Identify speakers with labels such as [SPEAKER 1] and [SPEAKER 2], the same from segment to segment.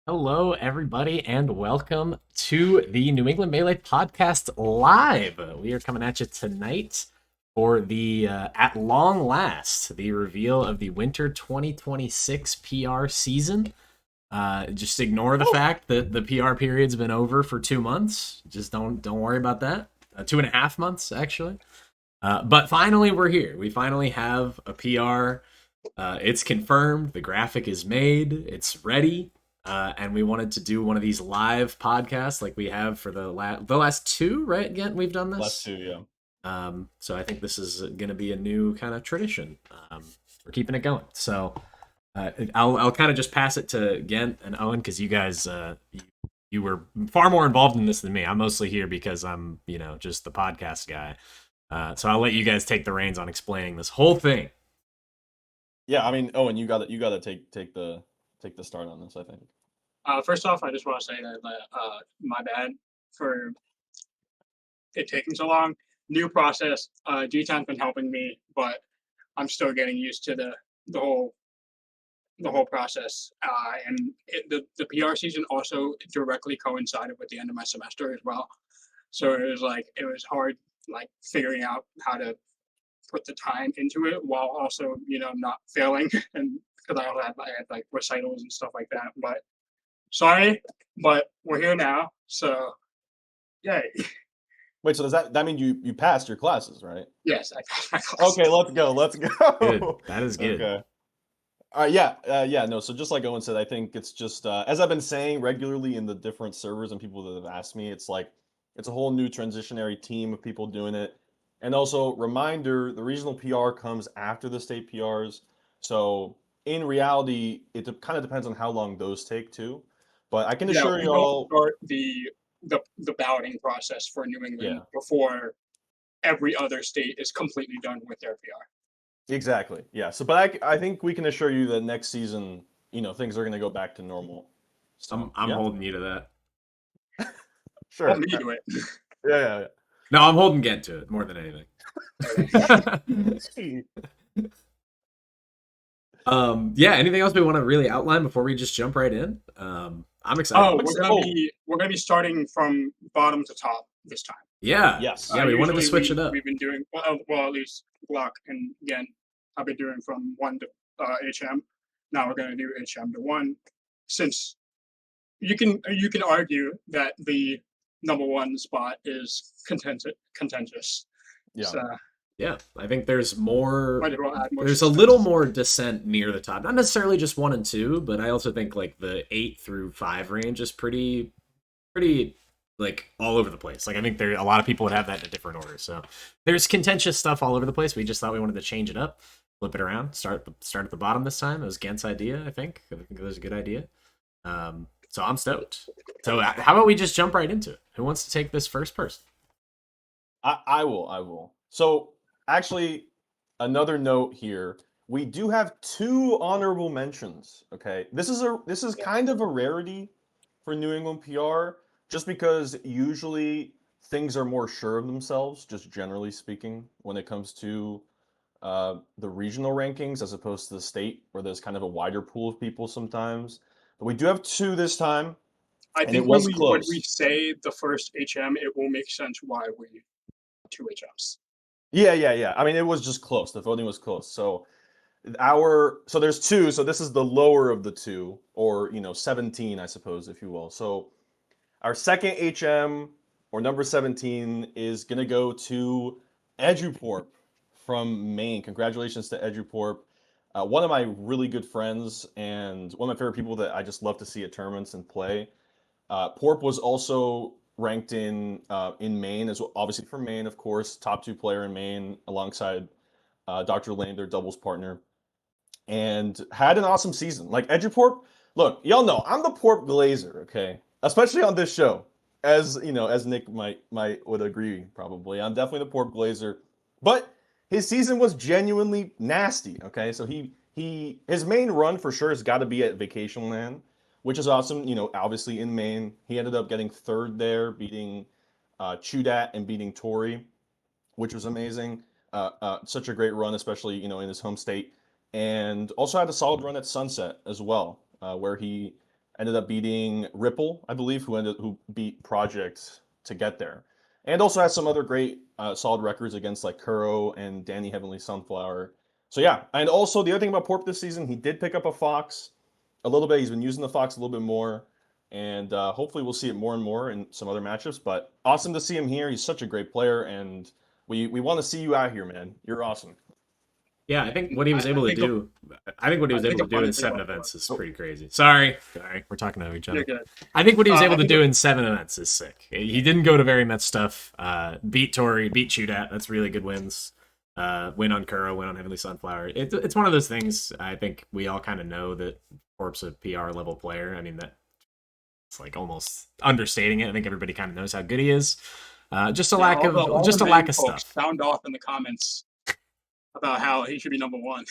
[SPEAKER 1] Hello, everybody, and welcome to the New England Melee Podcast Live. We are coming at you tonight for at long last, the reveal of the Winter 2026 PR season. Just ignore the fact that the PR period's been over for 2 months. Just don't worry about that. 2.5 months, actually. But finally, we're here. We finally have a PR. It's confirmed. The graphic is made. It's ready. And we wanted to do one of these live podcasts like we have for the last two, right? Again, we've done
[SPEAKER 2] Last
[SPEAKER 1] this.
[SPEAKER 2] two, yeah.
[SPEAKER 1] So I think this is going to be a new kind of tradition. We're keeping it going. So I'll kind of just pass it to Gent and Owen because you guys you were far more involved in this than me. I'm mostly here because I'm just the podcast guy. So I'll let you guys take the reins on explaining this whole thing.
[SPEAKER 2] Yeah, I mean, Owen, you gotta take the start on this, I think.
[SPEAKER 3] First off, I just want to say that my bad for it taking so long. New process. G-Town's been helping me, but I'm still getting used to the whole the whole process. The PR season also directly coincided with the end of my semester as well. So it was hard like figuring out how to put the time into it while also not failing and because I had like recitals and stuff like that. But sorry, but we're here now. So yay.
[SPEAKER 2] Wait, so does that mean you passed your classes, right?
[SPEAKER 3] Yes, I passed my class.
[SPEAKER 2] Okay, let's go. Let's
[SPEAKER 1] Good.
[SPEAKER 2] go.
[SPEAKER 1] That is good.
[SPEAKER 2] Okay. Yeah, no. So just like Owen said, I think it's just as I've been saying regularly in the different servers and people that have asked me, it's like it's a whole new transitionary team of people doing it. And also reminder, the regional PR comes after the state PRs. So in reality, kind of depends on how long those take too. But I can
[SPEAKER 3] Yeah,
[SPEAKER 2] assure
[SPEAKER 3] we don't
[SPEAKER 2] y'all,
[SPEAKER 3] start the balloting process for New England
[SPEAKER 2] yeah,
[SPEAKER 3] before every other state is completely done with their PR.
[SPEAKER 2] exactly. Yeah. So, but I think we can assure you that next season, things are going to go back to normal.
[SPEAKER 1] I'm
[SPEAKER 2] So,
[SPEAKER 1] I'm
[SPEAKER 2] yeah,
[SPEAKER 1] holding you to that.
[SPEAKER 3] Hold
[SPEAKER 2] sure.
[SPEAKER 3] me to it.
[SPEAKER 2] Yeah,
[SPEAKER 1] No, I'm holding Gent to it more than anything.
[SPEAKER 2] yeah.
[SPEAKER 1] Yeah. Anything else we want to really outline before we just jump right in? I'm excited.
[SPEAKER 3] Oh, we're gonna be starting from bottom to top this time.
[SPEAKER 1] Yeah,
[SPEAKER 2] Yes.
[SPEAKER 1] yeah. We wanted to
[SPEAKER 3] Usually
[SPEAKER 1] switch it
[SPEAKER 3] we
[SPEAKER 1] up.
[SPEAKER 3] we've been doing well, at least Block and again I've been doing from one to HM. Now we're gonna do HM to one, since you can argue that the number one spot is contentious.
[SPEAKER 2] Yeah.
[SPEAKER 3] So
[SPEAKER 1] Yeah, I think there's more.
[SPEAKER 3] might as well add more
[SPEAKER 1] There's a little
[SPEAKER 3] suspense.
[SPEAKER 1] more descent near the top. Not necessarily just one and two, but I also think like the 8 through 5 range is pretty like all over the place. Like I think there a lot of people would have that in a different order. So there's contentious stuff all over the place. We just thought we wanted to change it up, flip it around, start at the bottom this time. It was Gent's idea, I think. I think it was a good idea. So I'm stoked. So how about we just jump right into it? Who wants to take this first person?
[SPEAKER 2] I will. So actually, another note here. We do have two honorable mentions. Okay. This is kind of a rarity for New England PR, just because usually things are more sure of themselves, just generally speaking, when it comes to the regional rankings as opposed to the state, where there's kind of a wider pool of people sometimes. But we do have two this time,
[SPEAKER 3] I
[SPEAKER 2] and it
[SPEAKER 3] think when
[SPEAKER 2] was
[SPEAKER 3] we
[SPEAKER 2] close.
[SPEAKER 3] say the first HM, it will make sense why we two HMs.
[SPEAKER 2] Yeah. I mean, it was just close. The voting was close. So there's two. So this is the lower of the two, or 17, I suppose, if you will. So our second HM, or number 17, is gonna go to Eduporp from Maine. Congratulations to Eduporp. One of my really good friends and one of my favorite people that I just love to see at tournaments and play. Porp was also ranked in Maine, as well, obviously from Maine, of course, top two player in Maine, alongside Dr. Lane, their doubles partner, and had an awesome season. Like Eduporp, look, y'all know I'm the Porp Glazer, okay? Especially on this show, as as Nick might would agree probably. I'm definitely the Porp Glazer, but his season was genuinely nasty. Okay, so his main run for sure has got to be at Vacation Land, which is awesome. Obviously in Maine, he ended up getting third there, beating Chudat and beating Tori, which was amazing. Such a great run, especially in his home state, and also had a solid run at Sunset as well, where he ended up beating Ripple, I believe, who beat Project to get there, and also has some other great solid records against like Kuro and Danny Heavenly Sunflower. So yeah, and also the other thing about Porp this season, he did pick up a Fox a little bit. He's been using the Fox a little bit more, and hopefully we'll see it more and more in some other matchups. But awesome to see him here. He's such a great player, and we want to see you out here, man. You're awesome.
[SPEAKER 1] Yeah, I think what he was able to do. I think what he was able to do in 7 events is pretty crazy. Sorry, we're talking to each other. I think what he was able to do in 7 events is sick. He didn't go to very much stuff. Beat Tori, beat Chudat. That's really good wins. Win on Kuro, win on Heavenly Sunflower. It's one of those things. I think we all kind of know that Porp's a PR level player. I mean, that it's like almost understating it. I think everybody kind of knows how good he is. Just a lack of stuff.
[SPEAKER 3] Sound off in the comments about how he should be number 1.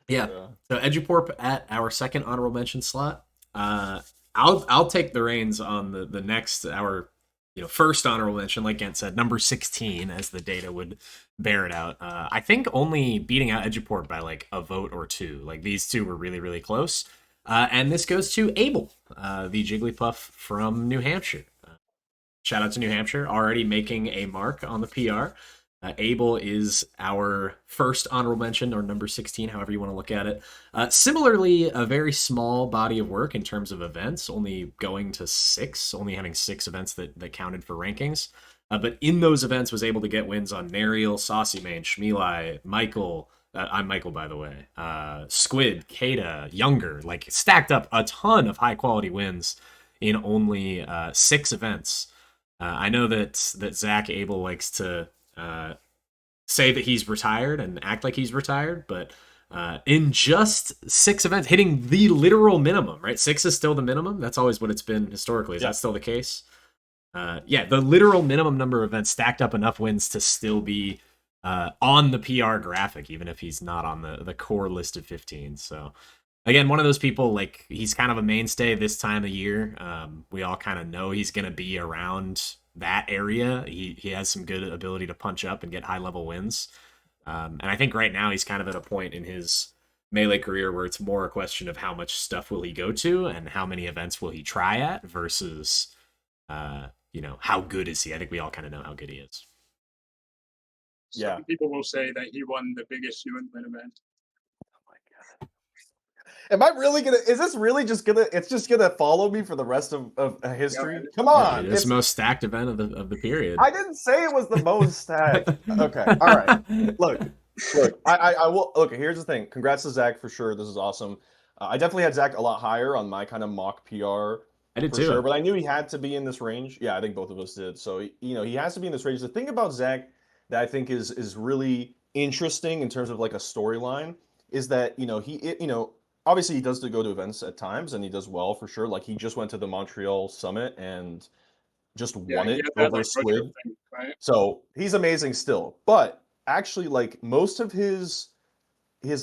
[SPEAKER 1] Yeah. So EduPorp at our second honorable mention slot. I'll take the reins on the next our first honorable mention, like Gent said, number 16, as the data would bear it out. I think only beating out EduPorp by like a vote or 2. Like these two were really, really close. And this goes to Abel, the Jigglypuff from New Hampshire. Shout out to New Hampshire, already making a mark on the PR. Abel is our first honorable mention, or number 16, however you want to look at it. Similarly, a very small body of work in terms of events, only going to 6, only having 6 events that counted for rankings. But in those events was able to get wins on Nariel, Saucymane, Shmeli, Michael. I'm Michael, by the way. Squid, Kata, Younger, like stacked up a ton of high quality wins in only 6 events. I know that Zach Abel likes to say that he's retired and act like he's retired, but in just 6 events, hitting the literal minimum, right? 6 is still the minimum. That's always what it's been historically. Is that still the case? The literal minimum number of events stacked up enough wins to still be on the PR graphic, even if he's not on the core list of 15. So again, one of those people, like, he's kind of a mainstay this time of year. We all kind of know he's going to be around that area. He has some good ability to punch up and get high level wins. And I think right now he's kind of at a point in his Melee career where it's more a question of how much stuff will he go to and how many events will he try at versus, how good is he? I think we all kind of know how good he is.
[SPEAKER 3] Some people will say that he won the biggest New England event.
[SPEAKER 2] Am I really gonna? Is this really just gonna? It's just gonna follow me for the rest of history. Yeah, come on!
[SPEAKER 1] It's the most stacked event of the period.
[SPEAKER 2] I didn't say it was the most stacked. Okay, all right. Look. I will. Look, here's the thing. Congrats to Zach for sure. This is awesome. I definitely had Zach a lot higher on my kind of mock PR.
[SPEAKER 1] I did too.
[SPEAKER 2] Sure, but I knew he had to be in this range. Yeah, I think both of us did. So he has to be in this range. The thing about Zach that I think is really interesting in terms of like a storyline is that obviously he does go to events at times and he does well for sure. Like he just went to the Montreal Summit and just won it over Squid. Right? So he's amazing still. But actually, like most of his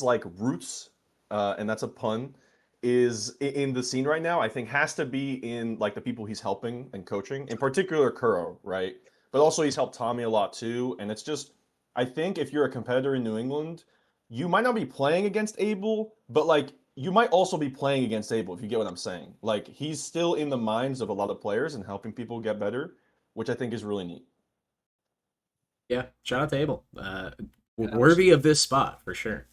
[SPEAKER 2] like roots, and that's a pun, is in the scene right now, I think has to be in like the people he's helping and coaching, in particular Kuro, right? But also he's helped Tommy a lot too. And it's just, I think if you're a competitor in New England, you might not be playing against Abel, but like you might also be playing against Abel, if you get what I'm saying. Like he's still in the minds of a lot of players and helping people get better, which I think is really neat.
[SPEAKER 1] Yeah, shout out to Abel. Worthy of this spot for sure.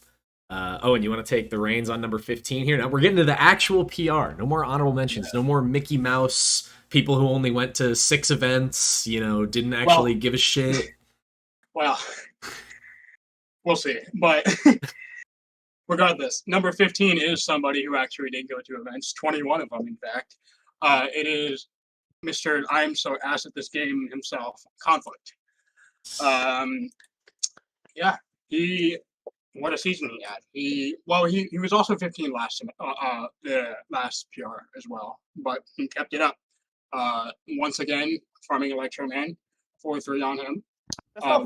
[SPEAKER 1] And you want to take the reins on number 15 here? Now we're getting to the actual PR. No more honorable mentions. No more Mickey Mouse people who only went to 6 events. Didn't actually give a shit.
[SPEAKER 3] Well, we'll see. But regardless, number 15 is somebody who actually did go to events. 21 of them, in fact. It is Mr. I'm so ass at this game himself, Conflict. What a season he had. He was also 15 the last PR as well, but he kept it up. Once again, farming Electro Man, 4-3 on him.
[SPEAKER 2] That's not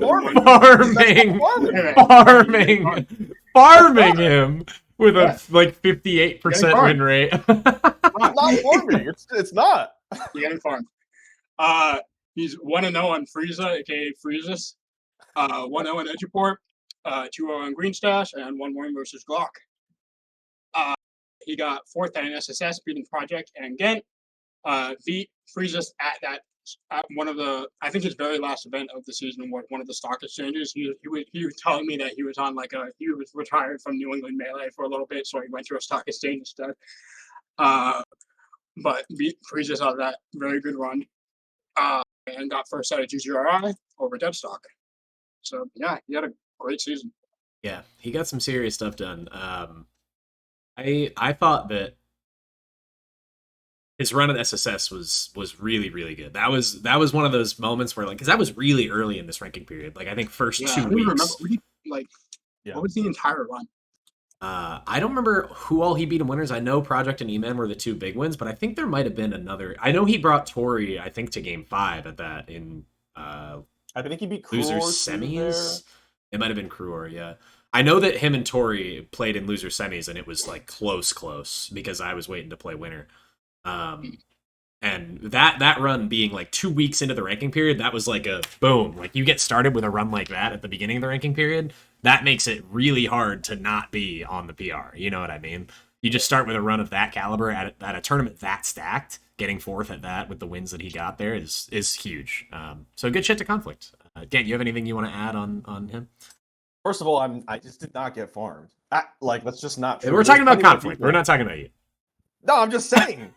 [SPEAKER 1] farming him with a like 58% win rate.
[SPEAKER 2] not farming. It's not.
[SPEAKER 3] You're getting farmed. He's 1-0 on Frieza, aka Freezes. 1-0 on EduPorp. 2-0 on Green Stash, and 1 win versus Glock. he got fourth at an SSS, beating Project and Ghent. Beat Freezus at one of the, I think his very last event of the season, one of the stock exchanges. He was telling me that he was on he was retired from New England Melee for a little bit, so he went to a stock exchange instead. But beat Freezus out of that very good run, and got first out of GGRI over Deadstock. So yeah, he had a great season.
[SPEAKER 1] Yeah, he got some serious stuff done. I thought that his run at SSS was really, really good. That was one of those moments where, like, because that was really early in this ranking period. Like, I think first 2 weeks.
[SPEAKER 3] What was the entire run?
[SPEAKER 1] I don't remember who all he beat in winners. I know Project and E-Man were the 2 big wins, but I think there might have been another. I know he brought Tori, I think, to game 5 at that in
[SPEAKER 2] I think he beat
[SPEAKER 1] loser
[SPEAKER 2] Kruor
[SPEAKER 1] semis. It might have been Kruor, yeah. I know that him and Tori played in loser semis, and it was like close because I was waiting to play winner. And that run being like 2 weeks into the ranking period, that was like a boom. Like, you get started with a run like that at the beginning of the ranking period, that makes it really hard to not be on the PR. You know what I mean? You just start with a run of that caliber at a tournament that stacked. Getting fourth at that with the wins that he got there is huge. So good shit to Conflict. Dan, you have anything you want to add on him?
[SPEAKER 2] First of all, I just did not get farmed. That's just not true.
[SPEAKER 1] We're talking about Conflict. We're not talking about you.
[SPEAKER 2] No, I'm just saying.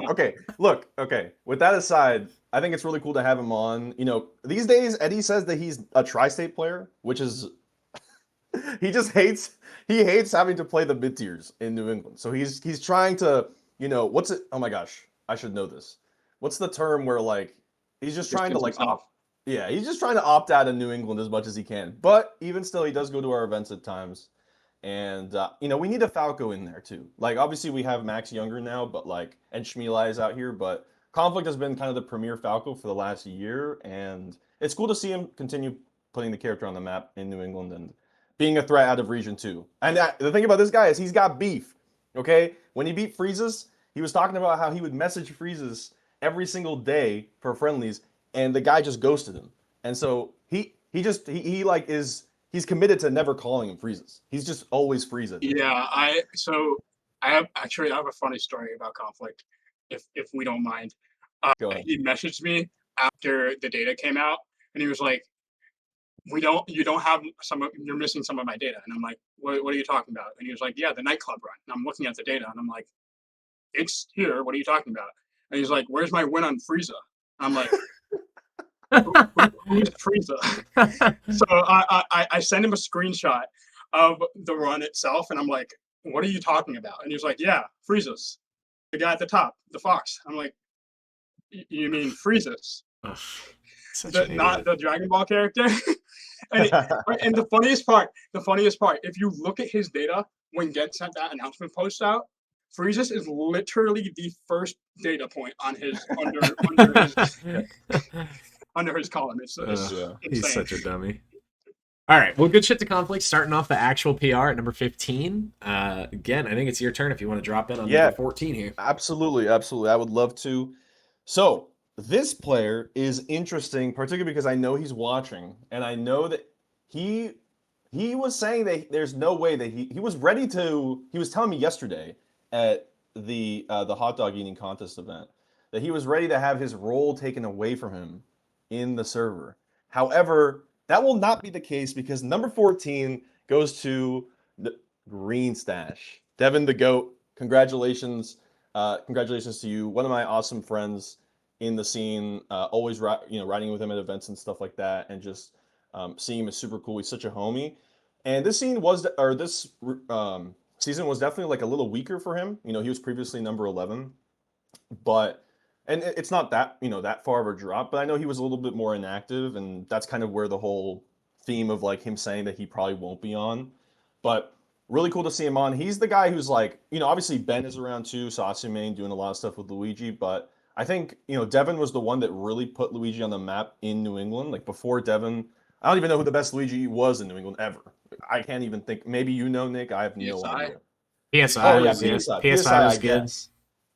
[SPEAKER 2] Okay, look. Okay, with that aside, I think it's really cool to have him on. You know, these days Eddie says that he's a tri-state player, which is he hates having to play the mid tiers in New England. So he's trying to, you know, what's it? Oh my gosh, I should know this. What's the term where, like, he's just trying to, like, he's just trying to opt out of New England as much as he can. But even still, he does go to our events at times. And, you know, we need a Falco in there, too. Like, obviously, we have Max Younger now, but, like, and Shmeli is out here. But Conflict has been kind of the premier Falco for the last year. And it's cool to see him continue putting the character on the map in New England and being a threat out of Region 2. And the thing about this guy is he's got beef, okay? When he beat Freezus, he was talking about how he would message Freezus every single day for friendlies, and the guy just ghosted him. And so he's committed to never calling him Freezus. He's just always Freeza.
[SPEAKER 3] Yeah, I have a funny story about Conflict, if we don't mind.
[SPEAKER 2] Go ahead.
[SPEAKER 3] He messaged me after the data came out, and he was like, you don't have you're missing some of my data. And I'm like, what are you talking about? And he was like, yeah, the nightclub run. And I'm looking at the data, and I'm like, it's here. What are you talking about? And he's like, where's my win on Frieza? I'm like, who's Frieza? So I sent him a screenshot of the run itself, and I'm like, what are you talking about? And he was like, yeah, Frieza's, the guy at the top, the fox. I'm like, you mean Frieza's? Not the Dragon Ball character. and the funniest part, if you look at his data when Ghent sent that announcement post out, Friezus is literally the first data point on his under his column. It's
[SPEAKER 1] he's such a dummy. All right, well, good shit to Conflict. Starting off the actual PR at number 15. Again, I think it's your turn if you want to drop in on number 14 here.
[SPEAKER 2] Absolutely. I would love to. So this player is interesting, particularly because I know he's watching, and I know that he was saying that there's no way that he was ready to. He was telling me yesterday at the hot dog eating contest event that he was ready to have his role taken away from him in the server. However, that will not be the case because number 14 goes to the Green Stash. Devin the GOAT, congratulations. Congratulations to you. One of my awesome friends in the scene, always riding with him at events and stuff like that, and just seeing him is super cool. He's such a homie. And this season was definitely like a little weaker for him. You know, he was previously number 11, and it's not that, that far of a drop, but I know he was a little bit more inactive, and that's kind of where the whole theme of, like, him saying that he probably won't be on. But really cool to see him on. He's the guy who's, like, obviously Ben is around too, Sasumane doing a lot of stuff with Luigi, but I think, Devin was the one that really put Luigi on the map in New England. Like, before Devin, I don't even know who the best Luigi was in New England ever. I can't even think. Maybe Nick. I have no idea.
[SPEAKER 1] PSI was good.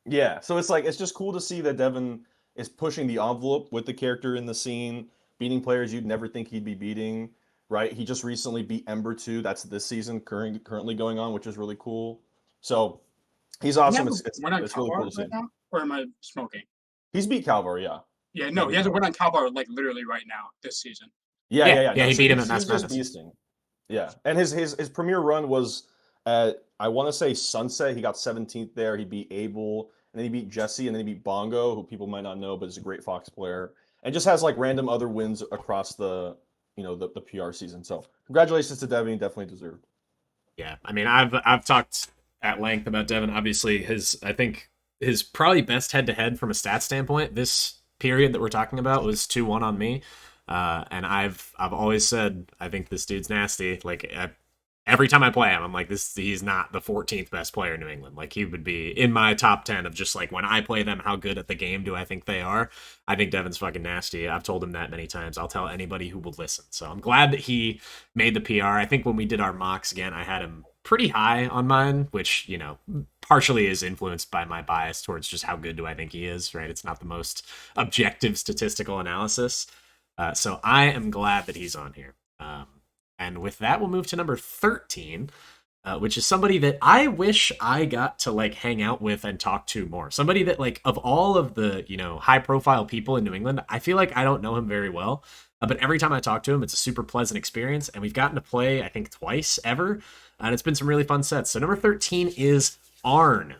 [SPEAKER 2] Yeah, so it's just cool to see that Devin is pushing the envelope with the character in the scene, beating players you'd never think he'd be beating, right? He just recently beat Ember 2. That's this season currently going on, which is really cool. So He's
[SPEAKER 3] He
[SPEAKER 2] awesome.
[SPEAKER 3] hasn't won on
[SPEAKER 2] It's really cool
[SPEAKER 3] Calbar
[SPEAKER 2] to see.
[SPEAKER 3] right now, or am I smoking?
[SPEAKER 2] He's beat Calvar, yeah.
[SPEAKER 3] Yeah, no, he hasn't won on Calbar like literally right now this season.
[SPEAKER 1] Yeah,
[SPEAKER 2] No,
[SPEAKER 1] he
[SPEAKER 2] so
[SPEAKER 1] beat him at
[SPEAKER 2] he's
[SPEAKER 1] Mass
[SPEAKER 2] just
[SPEAKER 1] Madness.
[SPEAKER 2] beasting. Yeah, and his premier run was at, I want to say, Sunset. He got 17th there. He beat Abel, and then he beat Jesse, and then he beat Bongo, who people might not know, but is a great Fox player, and just has like random other wins across the the PR season. So congratulations to Devin. He definitely deserved.
[SPEAKER 1] Yeah, I mean, I've talked at length about Devin. Obviously, I think his probably best head to head from a stat standpoint this period that we're talking about was 2-1 on me. And I've always said I think this dude's nasty. Like every time I play him, I'm like, he's not the 14th best player in New England. Like he would be in my top 10 of just like when I play them, how good at the game do I think they are? I think Devin's fucking nasty. I've told him that many times. I'll tell anybody who will listen. So I'm glad that he made the PR. I think when we did our mocks again, I had him pretty high on mine, which, partially is influenced by my bias towards just how good do I think he is, right? It's not the most objective statistical analysis. So I am glad that he's on here. And with that, we'll move to number 13, which is somebody that I wish I got to like hang out with and talk to more. Somebody that like of all of the, high profile people in New England, I feel like I don't know him very well. But every time I talk to him, it's a super pleasant experience. And we've gotten to play, I think, twice ever. And it's been some really fun sets. So number 13 is Arn.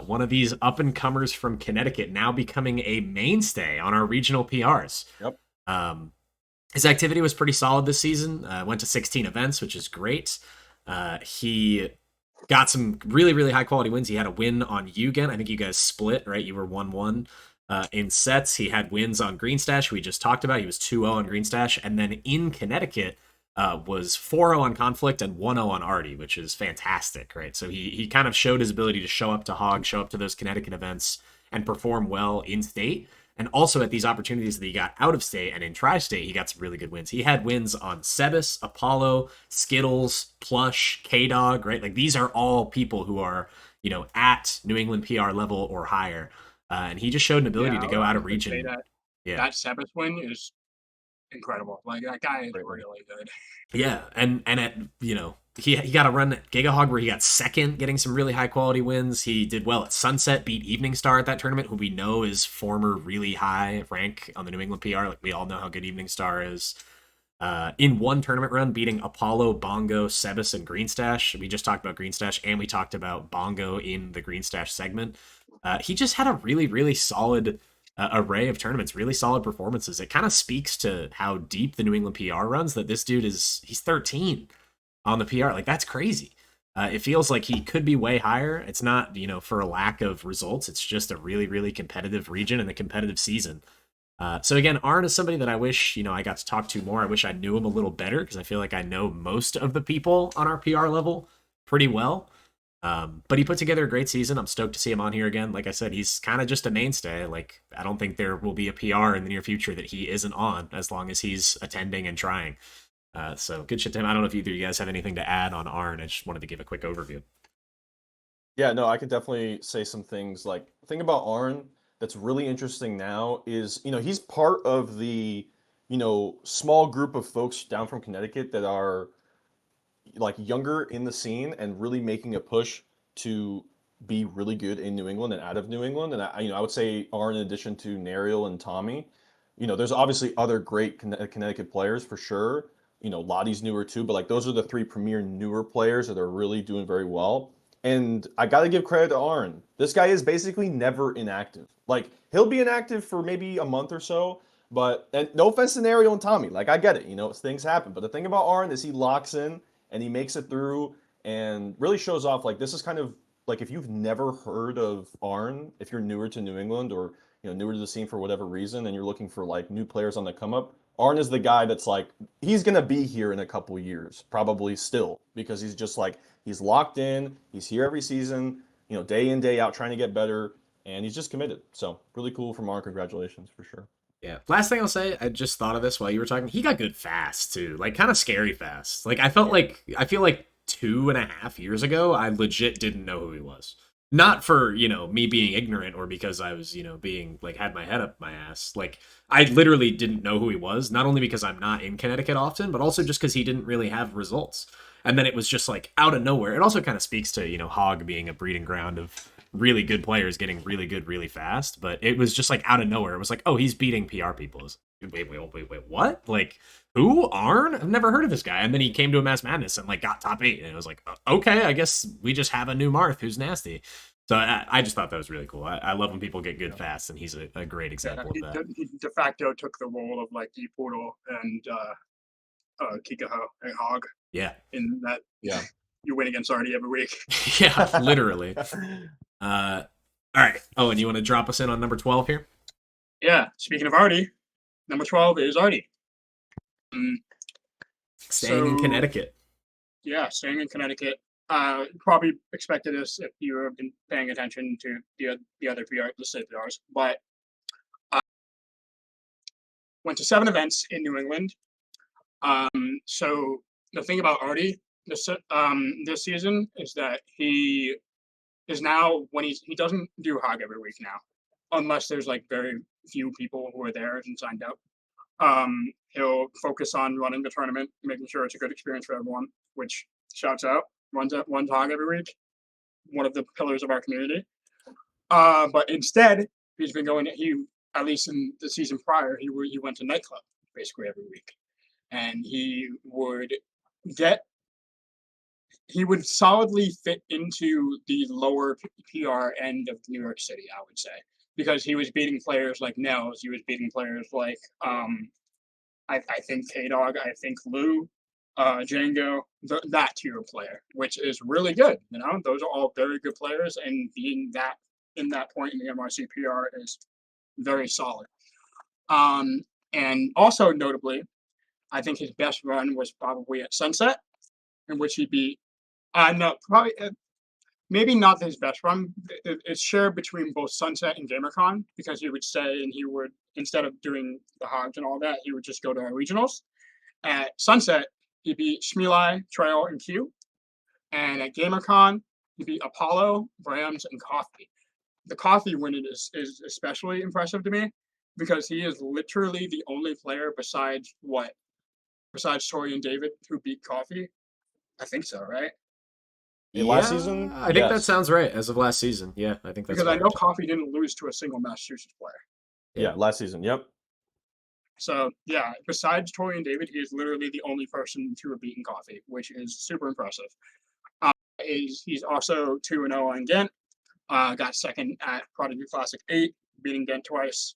[SPEAKER 1] One of these up-and-comers from Connecticut, now becoming a mainstay on our regional PRs.
[SPEAKER 2] Yep.
[SPEAKER 1] His activity was pretty solid this season. Went to 16 events, which is great. He got some really, really high-quality wins. He had a win on Eugen. I think you guys split, right? You were 1-1 in sets. He had wins on Greenstash, who we just talked about. He was 2-0 on Greenstash. And then in Connecticut, was 4-0 on Conflict and 1-0 on Artie, which is fantastic, right? So he kind of showed his ability to show up to Hog, show up to those Connecticut events, and perform well in state. And also at these opportunities that he got out of state and in tri-state, he got some really good wins. He had wins on Sebas, Apollo, Skittles, Plush, K-Dog, right? Like these are all people who are, at New England PR level or higher. And he just showed an ability to go out of region.
[SPEAKER 3] That Sebas win is incredible. Like that guy is really good.
[SPEAKER 1] Yeah, and at he got a run at Gigahog where he got second, getting some really high quality wins. He did well at Sunset, beat Evening Star at that tournament, who we know is former really high rank on the New England PR. Like we all know how good Evening Star is. In one tournament run, beating Apollo, Bongo, Sebas, and Greenstash. We just talked about Greenstash, and we talked about Bongo in the Greenstash segment. He just had a really, really solid array of tournaments, really solid performances. It kind of speaks to how deep the New England PR runs, that this dude he's 13 on the PR. Like that's crazy. It feels like he could be way higher. It's not, for a lack of results. It's just a really, really competitive region and a competitive season. So again, Arn is somebody that I wish, I got to talk to more. I wish I knew him a little better because I feel like I know most of the people on our PR level pretty well. But he put together a great season. I'm stoked to see him on here again. Like I said, he's kind of just a mainstay. Like I don't think there will be a PR in the near future that he isn't on as long as he's attending and trying. So good shit to him. I don't know if either of you guys have anything to add on Arn. I just wanted to give a quick overview.
[SPEAKER 2] Yeah, no, I could definitely say some things. Like the thing about Arn that's really interesting now is, he's part of the, small group of folks down from Connecticut that are like younger in the scene and really making a push to be really good in New England and out of New England. And I would say Arn, in addition to Nariel and Tommy, there's obviously other great Connecticut players for sure. Lottie's newer too, but like those are the three premier newer players that are really doing very well. And I got to give credit to Arn. This guy is basically never inactive. Like he'll be inactive for maybe a month or so, and no offense to Nariel and Tommy, like I get it, things happen. But the thing about Arn is he locks in and he makes it through and really shows off. Like this is kind of like if you've never heard of Arn, if you're newer to New England or newer to the scene for whatever reason, and you're looking for like new players on the come up, Arn is the guy that's like he's gonna be here in a couple years, probably still, because he's just like he's locked in, he's here every season, day in day out trying to get better, and he's just committed. So really cool from Arn. Congratulations for sure.
[SPEAKER 1] Yeah. Last thing I'll say, I just thought of this while you were talking. He got good fast too, like kind of scary fast. Like I feel like 2.5 years ago, I legit didn't know who he was. Not for, me being ignorant or because I was, being like had my head up my ass. Like I literally didn't know who he was, not only because I'm not in Connecticut often, but also just because he didn't really have results. And then it was just like out of nowhere. It also kind of speaks to, Hog being a breeding ground of really good players getting really good really fast, but it was just like out of nowhere. It was like, oh, he's beating PR people. It was, wait, what? Like, who? Arn? I've never heard of this guy. And then he came to a Mass Madness and like got top 8, and it was like, okay, I guess we just have a new Marth who's nasty. So I just thought that was really cool. I love when people get good fast, and he's a great example of that.
[SPEAKER 3] He de facto took the role of like Poodle and Kikaho and Hog.
[SPEAKER 1] Yeah.
[SPEAKER 3] In that,
[SPEAKER 2] Yeah,
[SPEAKER 3] you win against Artie every week.
[SPEAKER 1] Yeah, literally. All right. Oh, and you want to drop us in on number 12 here?
[SPEAKER 3] Yeah. Speaking of Artie, number 12 is Artie.
[SPEAKER 1] Staying in Connecticut.
[SPEAKER 3] Yeah, staying in Connecticut. Probably expected this if you have been paying attention to the other PR, the state PRs, but went to 7 events in New England. So the thing about Artie this season is that he is now, when he doesn't do Hog every week now, unless there's like very few people who are there and signed up. He'll focus on running the tournament, making sure it's a good experience for everyone, which shouts out, runs Hog every week, one of the pillars of our community. But instead, he's been going, at least in the season prior, he went to nightclub basically every week. And he would solidly fit into the lower PR end of New York City, I would say, because he was beating players like Nels, he was beating players like I think K-Dog, I think Lou, Django, that tier player, which is really good. You know, those are all very good players, and being that in that point in the MRC PR is very solid. And also notably, I think his best run was probably at Sunset, in which he beat. Maybe not his best run. It's shared between both Sunset and GamerCon, because he would stay and he would, instead of doing the Hogs and all that, he would just go to our regionals. At Sunset, he beat Shmeli, Trail, and Q. And at GamerCon, he beat Apollo, Brams, and Coffee. The Coffee win is especially impressive to me, because he is literally the only player besides Tori and David who beat Coffee. I think so, right?
[SPEAKER 2] Last season?
[SPEAKER 1] I think that sounds right. As of last season. Yeah, I think that's
[SPEAKER 3] because correct. I know Coffee didn't lose to a single Massachusetts player.
[SPEAKER 2] Yeah, last season. Yep.
[SPEAKER 3] So, yeah, besides Tori and David, he is literally the only person to have beaten Coffee, which is super impressive. He's also 2-0 on Ghent. Got second at Prodigy Classic 8, beating Ghent twice.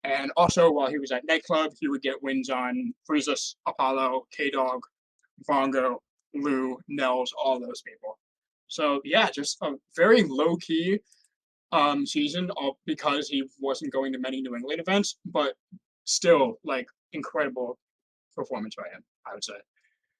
[SPEAKER 3] And also, while he was at Nightclub, he would get wins on Freezus, Apollo, K-Dog, Vongo, Lou, Nels, all those people. So, yeah, just a very low-key season, because he wasn't going to many New England events, but still, like, incredible performance by him, I would say.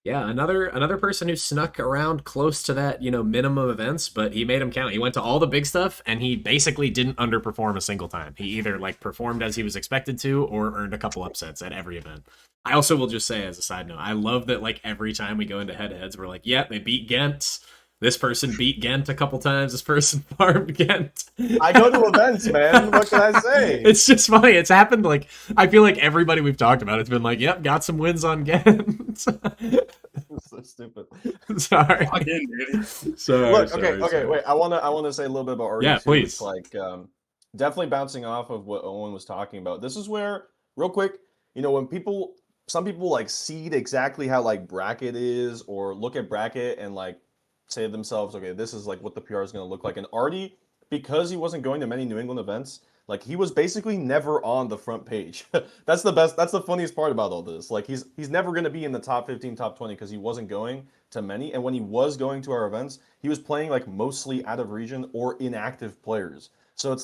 [SPEAKER 1] Yeah, another person who snuck around close to that, minimum events, but he made them count. He went to all the big stuff, and he basically didn't underperform a single time. He either performed as he was expected to, or earned a couple upsets at every event. I also will just say, as a side note, I love that every time we go into head-to-heads, we're like, yeah, they beat Ghent. This person beat Ghent a couple times. This person farmed Ghent.
[SPEAKER 2] I go to events, man. What can I say?
[SPEAKER 1] It's just funny. It's happened. I feel like everybody we've talked about, it's been yep, got some wins on Ghent.
[SPEAKER 2] So stupid.
[SPEAKER 1] Sorry.
[SPEAKER 3] Again, dude.
[SPEAKER 2] Sorry. Look, okay. Wait. I wanna say a little bit about Artie.
[SPEAKER 1] Yeah, please.
[SPEAKER 2] Definitely bouncing off of what Owen was talking about. This is where, real quick, when some people seed exactly how bracket is, or look at bracket and say to themselves, okay, this is what the PR is going to look like. And Artie, because he wasn't going to many New England events, he was basically never on the front page. That's the funniest part about all this. He's never going to be in the top 15, top 20, because he wasn't going to many. And when he was going to our events, he was playing mostly out of region or inactive players. So it's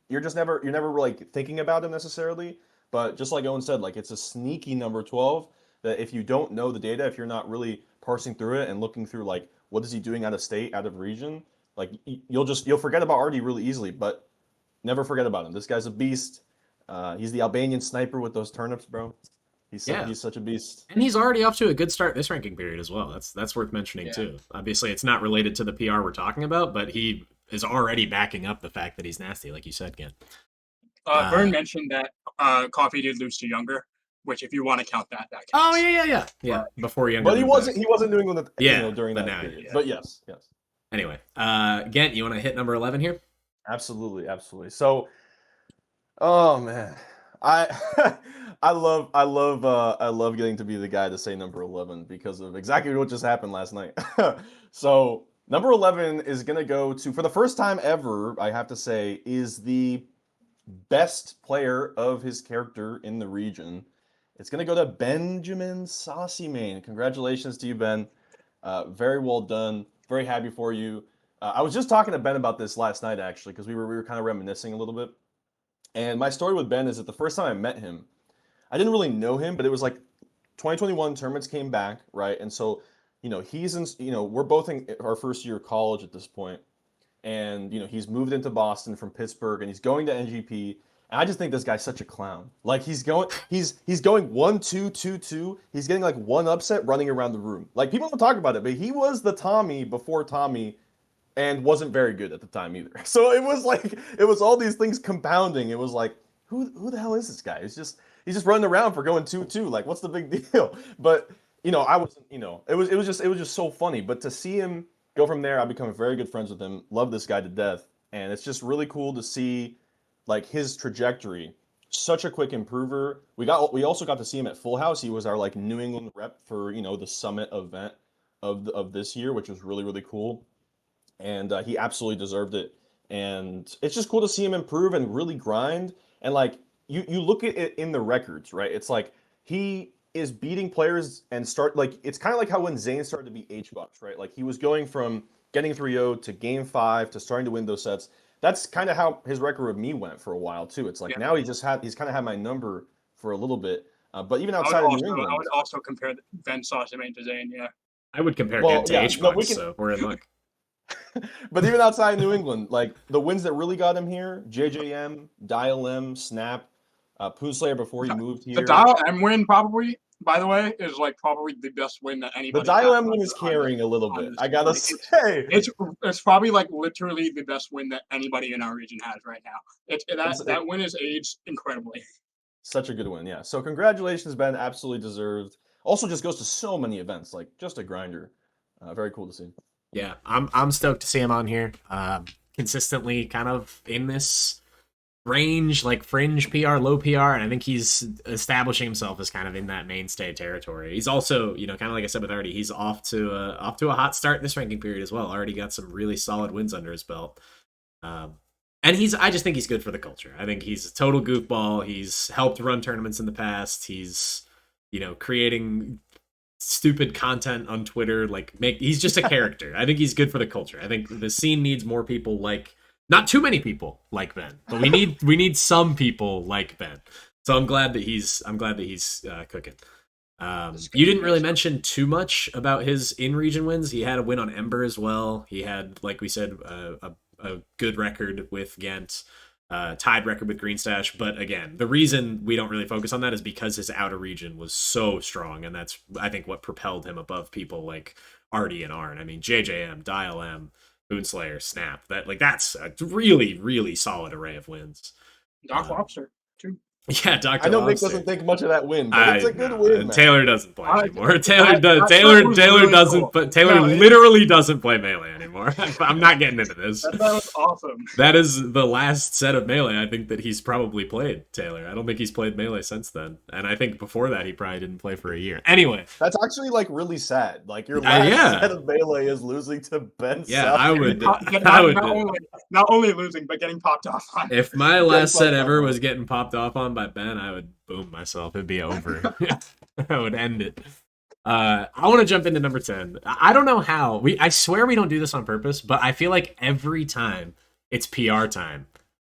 [SPEAKER 2] you're never thinking about him necessarily. But just like Owen said, it's a sneaky number 12 that if you don't know the data, if you're not really parsing through it and looking through what is he doing out of state, out of region, you'll forget about Artie really easily, but never forget about him. This guy's a beast. He's the Albanian sniper with those turnips, bro. He's such a beast.
[SPEAKER 1] And he's already off to a good start this ranking period as well. That's worth mentioning too. Obviously, it's not related to the PR we're talking about, but he is already backing up the fact that he's nasty, like you said, Ken.
[SPEAKER 3] Vern mentioned that Coffee did lose to Younger, which if you want to count that counts.
[SPEAKER 1] Oh yeah. Before Younger.
[SPEAKER 2] But he wasn't doing it during that
[SPEAKER 1] now,
[SPEAKER 2] period. But yes.
[SPEAKER 1] Anyway, Ghent, you want to hit number 11 here?
[SPEAKER 2] Absolutely, absolutely. So, oh man, I I love getting to be the guy to say number 11 because of exactly what just happened last night. So number 11 is gonna go to, for the first time ever, I have to say, is the best player of his character in the region. It's gonna go to Benjamin Saucymane. Congratulations to you, Ben. Very well done. Very happy for you. I was just talking to Ben about this last night actually, because we were kind of reminiscing a little bit. And my story with Ben is that the first time I met him, I didn't really know him, but it was like 2021 tournaments came back, right? And so, he's in, we're both in our first year of college at this point, and he's moved into Boston from Pittsburgh, and he's going to NGP. And I just think this guy's such a clown. Like he's going 1-2-2-2. He's getting like one upset running around the room. Like people don't talk about it, but he was the Tommy before Tommy, and wasn't very good at the time either. So it was all these things compounding. It was like, who the hell is this guy? He's just running around for going 2-2. Like, what's the big deal? But I wasn't, it was just so funny. But to see him go from there, I become very good friends with him. Love this guy to death, and it's just really cool to see like his trajectory. Such a quick improver. We also got to see him at Full House. He was our like New England rep for the summit event of this year, which was really really cool, and he absolutely deserved it. And it's just cool to see him improve and really grind. And like you look at it in the records, right? It's like he is beating players and it's kind of like how when Zayn started to beat H-Bucks, right? Like he was going from getting 3-0 to game 5 to starting to win those sets. That's kind of how his record with me went for a while too. It's like now he's kind of had my number for a little bit. But even outside of New England,
[SPEAKER 3] I would also compare Ben Saucymane to Zayn. Yeah,
[SPEAKER 1] I would compare him to H-Bucks, so we're in luck.
[SPEAKER 2] But even outside of New England, like the wins that really got him here: JJM, Dial M, Snap, Poonslayer before he moved here.
[SPEAKER 3] The Dial M win probably, by the way, is like probably the best win that anybody.
[SPEAKER 2] The Dial M win is carrying a little bit. I gotta say,
[SPEAKER 3] it's probably like literally the best win that anybody in our region has right now. That win is aged incredibly.
[SPEAKER 2] Such a good win, yeah. So congratulations, Ben. Absolutely deserved. Also, just goes to so many events. Like just a grinder. Very cool to see.
[SPEAKER 1] Yeah, I'm stoked to see him on here. Consistently kind of in this range, like fringe PR, low PR, and I think he's establishing himself as kind of in that mainstay territory. He's also, kind of like I said with Artie, he's off to a hot start this ranking period as well. Already got some really solid wins under his belt. And I just think he's good for the culture. I think he's a total goofball. He's helped run tournaments in the past. He's, creating stupid content on Twitter. He's just a character. I think he's good for the culture. I think the scene needs more people not too many people like Ben, but we need some people like Ben. So I'm glad that he's cooking. You didn't really mention too much about his in-region wins. He had a win on Ember as well. He had, like we said, a good record with Ghent, tied record with Greenstash. But again, the reason we don't really focus on that is because his outer region was so strong, and that's, I think, what propelled him above people like Artie and Arn. I mean, JJM, Dial M, Boonslayer, Snap. That's a really, really solid array of wins.
[SPEAKER 3] Doc Lobster, too.
[SPEAKER 1] Yeah, Dr.
[SPEAKER 2] I know
[SPEAKER 1] Lobster.
[SPEAKER 2] Nick doesn't think much of that win, but it's a good win. Man.
[SPEAKER 1] Taylor doesn't play anymore. Taylor doesn't. Cool. But Taylor literally doesn't play Melee anymore. I'm not getting into this.
[SPEAKER 3] That was awesome.
[SPEAKER 1] That is the last set of Melee I think that he's probably played. Taylor. I don't think he's played Melee since then, and I think before that he probably didn't play for a year. Anyway,
[SPEAKER 2] that's actually really sad. Like your last set of Melee is losing to Ben.
[SPEAKER 1] Yeah, I would.
[SPEAKER 3] Not only losing, but getting popped off on.
[SPEAKER 1] If my last set ever was getting popped off on by Ben, I would boom myself. It'd be over. I would end it. I want to jump into number 10. I don't know how. I swear we don't do this on purpose, but I feel like every time it's PR time,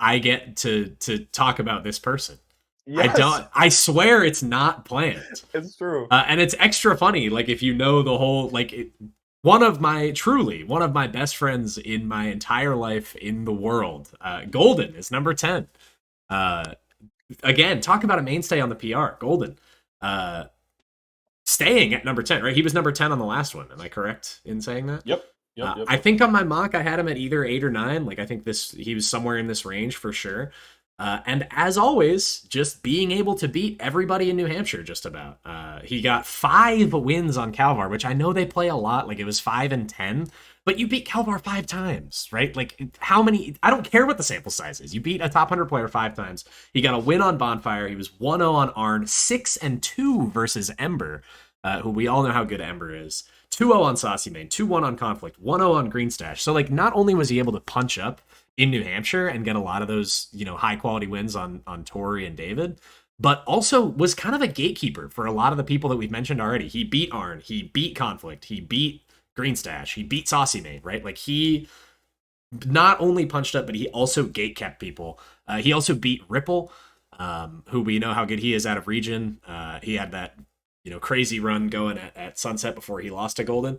[SPEAKER 1] I get to talk about this person. Yes. I swear it's not planned.
[SPEAKER 2] It's true.
[SPEAKER 1] And it's extra funny. Like if you know the whole, one of my best friends in my entire life in the world, Golden, is number 10. Again, talk about a mainstay on the PR. Golden, staying at number 10, right? He was number 10 on the last one. Am I correct in saying that?
[SPEAKER 2] Yep.
[SPEAKER 1] I think on my mock I had him at either 8 or 9. I think he was somewhere in this range for sure. And as always, just being able to beat everybody in New Hampshire, just about. He got 5 wins on Calvar, which I know they play a lot. Like it was 5 and 10, but you beat Calvar 5 times, right? Like how many? I don't care what the sample size is. You beat a top 100 player 5 times. He got a win on Bonfire. He was 1-0 on Arn, 6 and 2 versus Ember, who we all know how good Ember is. 2-0 on Saucy Main, 2-1 on Conflict, 1-0 on Green Stash. So like not only was he able to punch up in New Hampshire and get a lot of those, high quality wins on Tori and David, but also was kind of a gatekeeper for a lot of the people that we've mentioned already. He beat Arn, he beat Conflict, he beat Green Stash, he beat Saucy Main, right? Like he not only punched up, but he also gate kept people. He also beat Ripple, who we know how good he is out of region. He had that crazy run going at Sunset before he lost to Golden.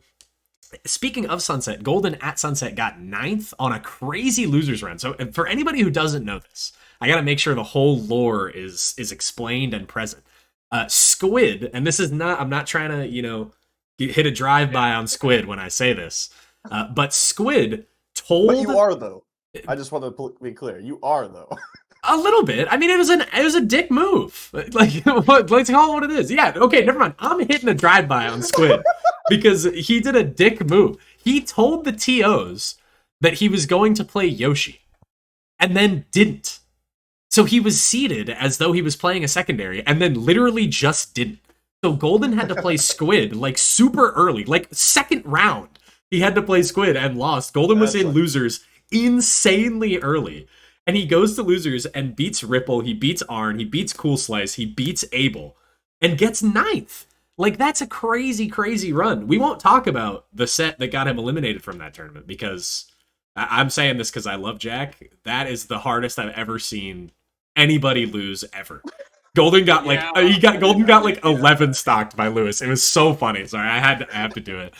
[SPEAKER 1] Speaking of Sunset, Golden at Sunset got 9th on a crazy losers run. So for anybody who doesn't know this, I got to make sure the whole lore is explained and present. Squid, and this is not, I'm not trying to, hit a drive-by on Squid when I say this, but Squid told...
[SPEAKER 2] But you are, though. I just want to be clear. You are, though.
[SPEAKER 1] A little bit. I mean, it was a dick move. Like, let's call it what it is. Yeah, okay, never mind. I'm hitting a drive-by on Squid because he did a dick move. He told the TOs that he was going to play Yoshi and then didn't. So he was seated as though he was playing a secondary and then literally just didn't. So Golden had to play Squid like super early, like second round. He had to play Squid and lost. Golden was in losers insanely early. And he goes to losers and beats Ripple, he beats Arn, he beats Cool Slice, he beats Abel, and gets 9th. Like, that's a crazy, crazy run. We won't talk about the set that got him eliminated from that tournament, because I'm saying this because I love Jack. That is the hardest I've ever seen anybody lose ever. Golden got Golden got like 11 stocked by Lewis. It was so funny. Sorry, I have to do it.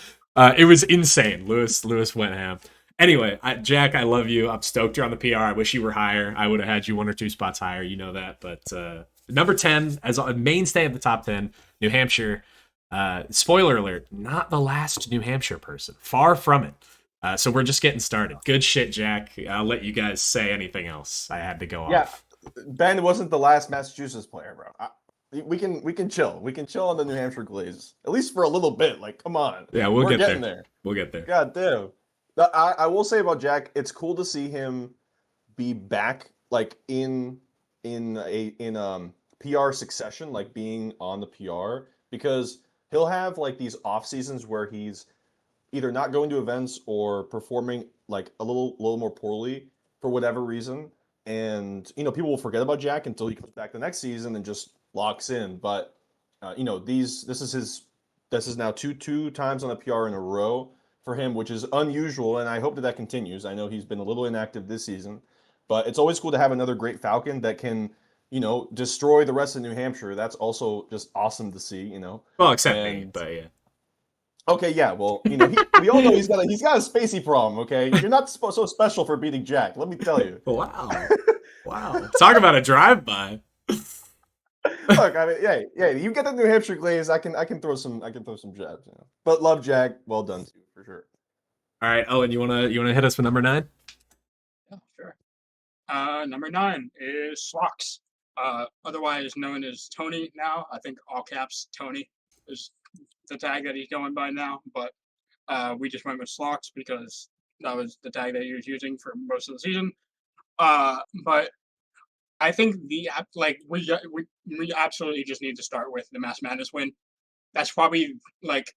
[SPEAKER 1] It was insane. Lewis went ham. Anyway, Jack, I love you. I'm stoked you're on the PR. I wish you were higher. I would have had you 1 or 2 spots higher. You know that. But number 10, as a mainstay of the top 10, New Hampshire. Spoiler alert, not the last New Hampshire person. Far from it. So we're just getting started. Good shit, Jack. I'll let you guys say anything else. I had to go off.
[SPEAKER 2] Ben wasn't the last Massachusetts player, bro. We can chill. We can chill on the New Hampshire Glaze. At least for a little bit. Like, come on.
[SPEAKER 1] Yeah, we're getting there. We'll get there.
[SPEAKER 2] God damn. I will say about Jack, it's cool to see him be back, like in PR succession, like being on the PR, because he'll have like these off seasons where he's either not going to events or performing like a little more poorly for whatever reason, and people will forget about Jack until he comes back the next season and just locks in. But this is now two times on the PR in a row for him, which is unusual, and I hope that continues. I know he's been a little inactive this season, but it's always cool to have another great Falcon that can, destroy the rest of New Hampshire. That's also just awesome to see,
[SPEAKER 1] Well, except me, but yeah.
[SPEAKER 2] Okay, yeah, well, we all know he's got a spacey problem, okay? You're not so special for beating Jack, let me tell you.
[SPEAKER 1] Wow. Talk about a drive-by.
[SPEAKER 2] Look, I mean, yeah, you get the New Hampshire Glaze, I can throw some jabs, But love Jack, well done too, for sure.
[SPEAKER 1] All right, Owen, you wanna hit us with number 9?
[SPEAKER 3] Yeah, sure. Number 9 is Slox, otherwise known as Tony now. I think all caps Tony is the tag that he's going by now, but we just went with Slox because that was the tag that he was using for most of the season. But I think we absolutely just need to start with the Mass Madness win. That's probably like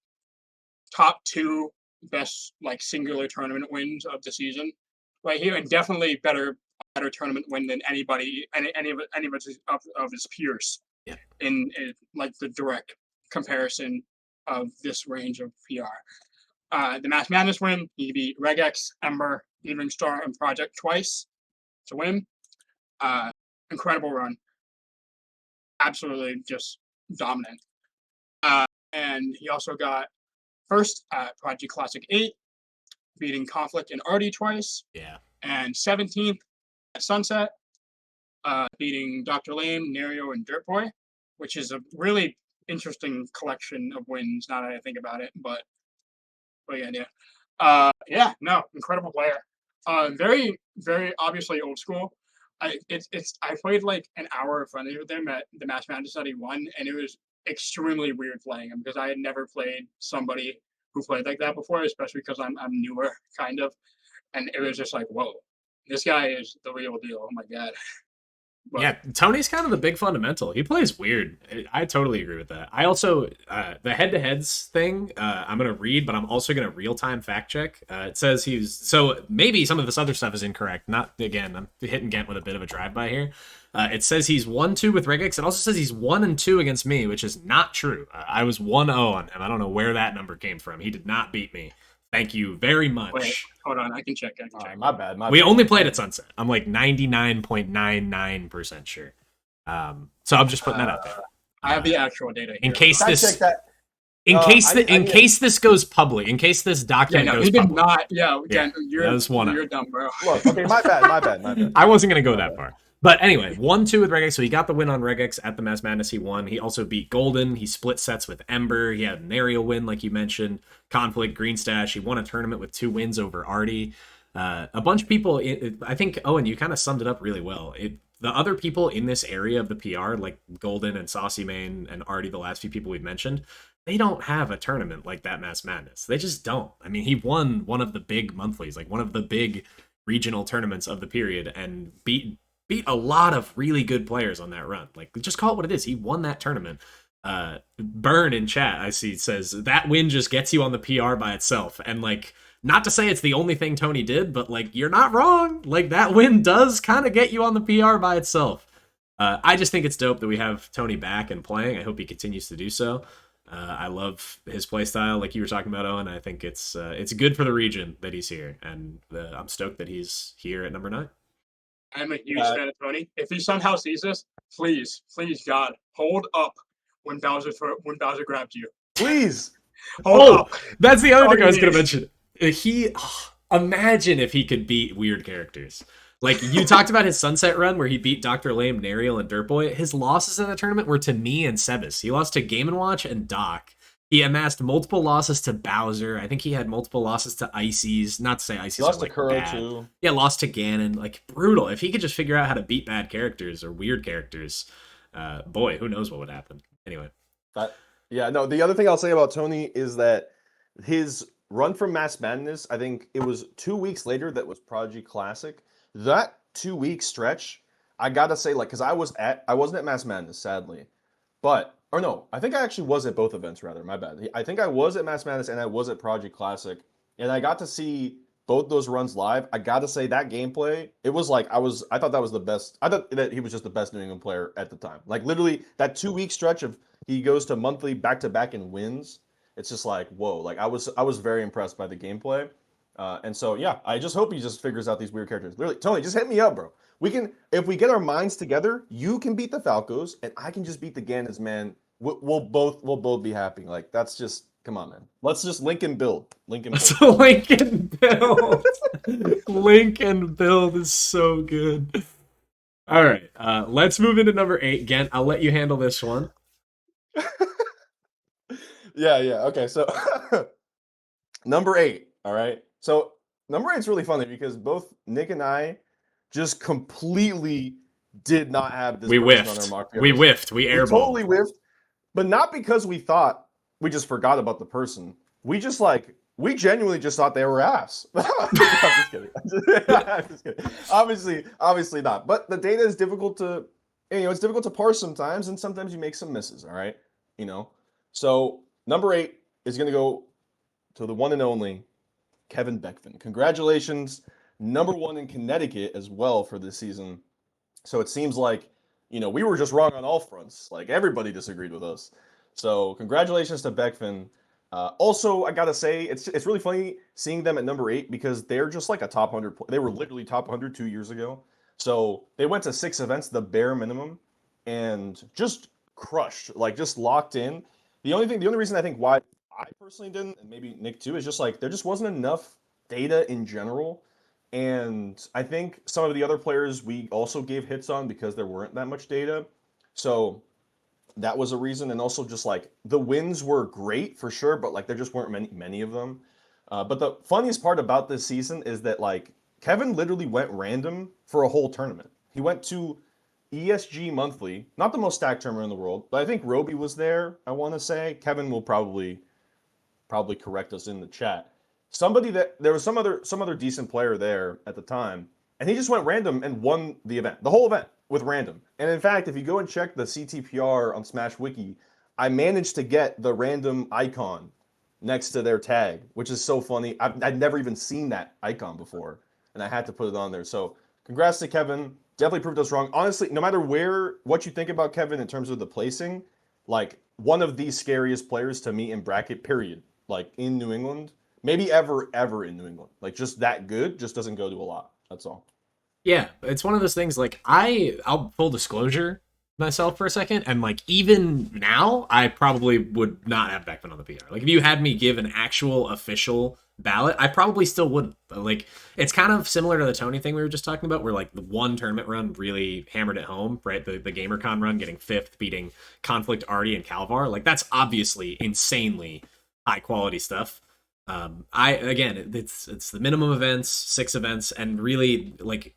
[SPEAKER 3] top 2 best like singular tournament wins of the season right here, and definitely better tournament win than any of his peers.
[SPEAKER 1] Yeah.
[SPEAKER 3] In like the direct comparison of this range of PR. The Mass Madness win, he beat Regex, Ember, Evening Star, and Project twice to win. Incredible run. Absolutely just dominant. And he also got first at Project Classic 8, beating Conflict and Artie twice.
[SPEAKER 1] Yeah.
[SPEAKER 3] And 17th at Sunset, beating Dr. Lame, Nerio, and Dirt Boy, which is a really interesting collection of wins now that I think about it. But incredible player. Very, very obviously old school. I played like an hour friendly with him at the Match Madness that he won, and it was extremely weird playing him because I had never played somebody who played like that before, especially because I'm newer, kind of, and it was just like, whoa, this guy is the real deal. Oh my god. But
[SPEAKER 1] Yeah, Tony's kind of the big fundamental. He plays weird. I totally agree with that. I also the head-to-heads thing. I'm gonna read, but I'm also gonna real-time fact check. It says he's so maybe some of this other stuff is incorrect. Not again. I'm hitting Gent with a bit of a drive-by here. It says he's 1-2 with Regex. It also says he's 1-2 against me, which is not true. I was 1-0 on him. I don't know where that number came from. He did not beat me. Thank you very much.
[SPEAKER 3] wait, hold on, I can check.
[SPEAKER 2] My bad.
[SPEAKER 1] We only played at Sunset. I'm like 99.99% sure. So I'm just putting that out there.
[SPEAKER 3] I have the actual data
[SPEAKER 1] In
[SPEAKER 3] here.
[SPEAKER 1] case
[SPEAKER 2] Fact
[SPEAKER 1] this,
[SPEAKER 2] check that.
[SPEAKER 1] in
[SPEAKER 2] I
[SPEAKER 1] case this goes public, in case this
[SPEAKER 3] Yeah,
[SPEAKER 1] document
[SPEAKER 3] no,
[SPEAKER 1] goes
[SPEAKER 3] he did
[SPEAKER 1] public,
[SPEAKER 3] not. Yeah,
[SPEAKER 1] Yeah,
[SPEAKER 3] again, you're
[SPEAKER 1] that was one
[SPEAKER 3] you're dumb, bro.
[SPEAKER 2] Look, okay, my bad.
[SPEAKER 1] I wasn't gonna go that far. But anyway, 1-2 with Regex. So he got the win on Regex at the Mass Madness. He won. He also beat Golden. He split sets with Ember. He had an aerial win, like you mentioned. Conflict, Green Stash. He won a tournament with 2 wins over Artie. A bunch of people. I think Owen, you kind of summed it up really well. The other people in this area of the PR, like Golden and Saucy Mane and Artie, the last few people we've mentioned, they don't have a tournament like that Mass Madness. They just don't. I mean, he won one of the big monthlies, like one of the big regional tournaments of the period, and beat a lot of really good players on that run. Like, just call it what it is. He won that tournament. Burn in chat, I see, says that win just gets you on the PR by itself. And like, not to say it's the only thing Tony did, but like, you're not wrong. Like, that win does kind of get you on the PR by itself. I just think it's dope that we have Tony back and playing. I hope he continues to do so. I love his play style, like you were talking about, Owen. I think it's good for the region that he's here, and I'm stoked that he's here at number 9.
[SPEAKER 3] I'm a huge fan of Tony. If he somehow sees this, please, God, hold up when Bowser grabs you.
[SPEAKER 2] Please.
[SPEAKER 3] Hold up.
[SPEAKER 1] That's the other thing I was
[SPEAKER 3] Please.
[SPEAKER 1] gonna mention. Imagine if he could beat weird characters. Like, you talked about his Sunset run where he beat Dr. Lame, Nariel, and Dirtboy. His losses in the tournament were to me and Sebas. He lost to Game & Watch and Doc. He amassed multiple losses to Bowser. I think he had multiple losses to Ices. Not to say Ices
[SPEAKER 2] Lost
[SPEAKER 1] are
[SPEAKER 2] to
[SPEAKER 1] like
[SPEAKER 2] Kuro
[SPEAKER 1] bad.
[SPEAKER 2] too.
[SPEAKER 1] Yeah, lost to Ganon. Like, brutal. If he could just figure out how to beat bad characters or weird characters, boy, who knows what would happen. Anyway.
[SPEAKER 2] Yeah, no, the other thing I'll say about Tony is that his run from Mass Madness, I think it was 2 weeks later that was Prodigy Classic. That 2-week stretch, I gotta say, like, because I wasn't at Mass Madness, sadly. Or no, I think I actually was at both events, rather. My bad. I think I was at Mass Madness and I was at Project Classic. And I got to see both those runs live. I got to say that gameplay, it was like, I thought that was the best. I thought that he was just the best New England player at the time. Like, literally, that 2-week stretch of he goes to monthly back-to-back and wins. It's just like, whoa. Like, I was very impressed by the gameplay. And so, yeah, I just hope he just figures out these weird characters. Literally, Tony, just hit me up, bro. If we get our minds together, you can beat the Falcos, and I can just beat the Ganons, man. We'll both be happy. Like, that's just, come on, man. Let's just link and build.
[SPEAKER 1] So link and build. Link and build is so good. All right, let's move into number 8. Gent, I'll let you handle this one.
[SPEAKER 2] Yeah. Okay, so number 8. All right. So number 8 is really funny because both Nick and I just completely did not have this.
[SPEAKER 1] We
[SPEAKER 2] person
[SPEAKER 1] whiffed.
[SPEAKER 2] on our mock
[SPEAKER 1] We
[SPEAKER 2] favorites.
[SPEAKER 1] whiffed. We
[SPEAKER 2] We
[SPEAKER 1] airballed.
[SPEAKER 2] totally whiffed, but not because we thought we just forgot about the person. We genuinely just thought they were ass. I'm just kidding. I'm just kidding. Obviously not. But the data is difficult to, it's difficult to parse sometimes, and sometimes you make some misses. All right, So number 8 is going to go to the one and only Kevin Beckman. Congratulations, number 1 in Connecticut as well for this season. So it seems like, we were just wrong on all fronts. Like, everybody disagreed with us. So congratulations to Beckman. Also, I gotta say, it's really funny seeing them at number 8 because they're just like a top 100. They were literally top 100 2 years ago. So they went to 6 events, the bare minimum, and just crushed, like just locked in. The only reason I think why I personally didn't, and maybe Nick too, is just like there just wasn't enough data in general. And I think some of the other players we also gave hits on because there weren't that much data. So that was a reason. And also just like the wins were great for sure, but like there just weren't many of them. But the funniest part about this season is that like Kevin literally went random for a whole tournament. He went to ESG Monthly, not the most stacked tournament in the world, but I think Roby was there. I want to say Kevin will probably correct us in the chat. Somebody that there was some other decent player there at the time, and he just went random and won the event, the whole event with random. And in fact, if you go and check the CTPR on Smash Wiki, I managed to get the random icon next to their tag, which is so funny. I'd never even seen that icon before, and I had to put it on there. So congrats to Kevin. Definitely proved us wrong. Honestly, no matter what you think about Kevin in terms of the placing, like one of the scariest players to me in bracket, period. Like in New England, maybe ever in New England. Like just that good, just doesn't go to a lot. That's all.
[SPEAKER 1] Yeah, it's one of those things. Like I'll full disclosure myself for a second, and like even now, I probably would not have Beckman on the PR. Like if you had me give an actual official ballot, I probably still wouldn't. But, like it's kind of similar to the Tony thing we were just talking about, where like the one tournament run really hammered it home, right? The GamerCon run, getting fifth, beating Conflict, Artie, and Calvar. Like that's obviously insanely high quality stuff. It's the minimum events, 6 events, and really like,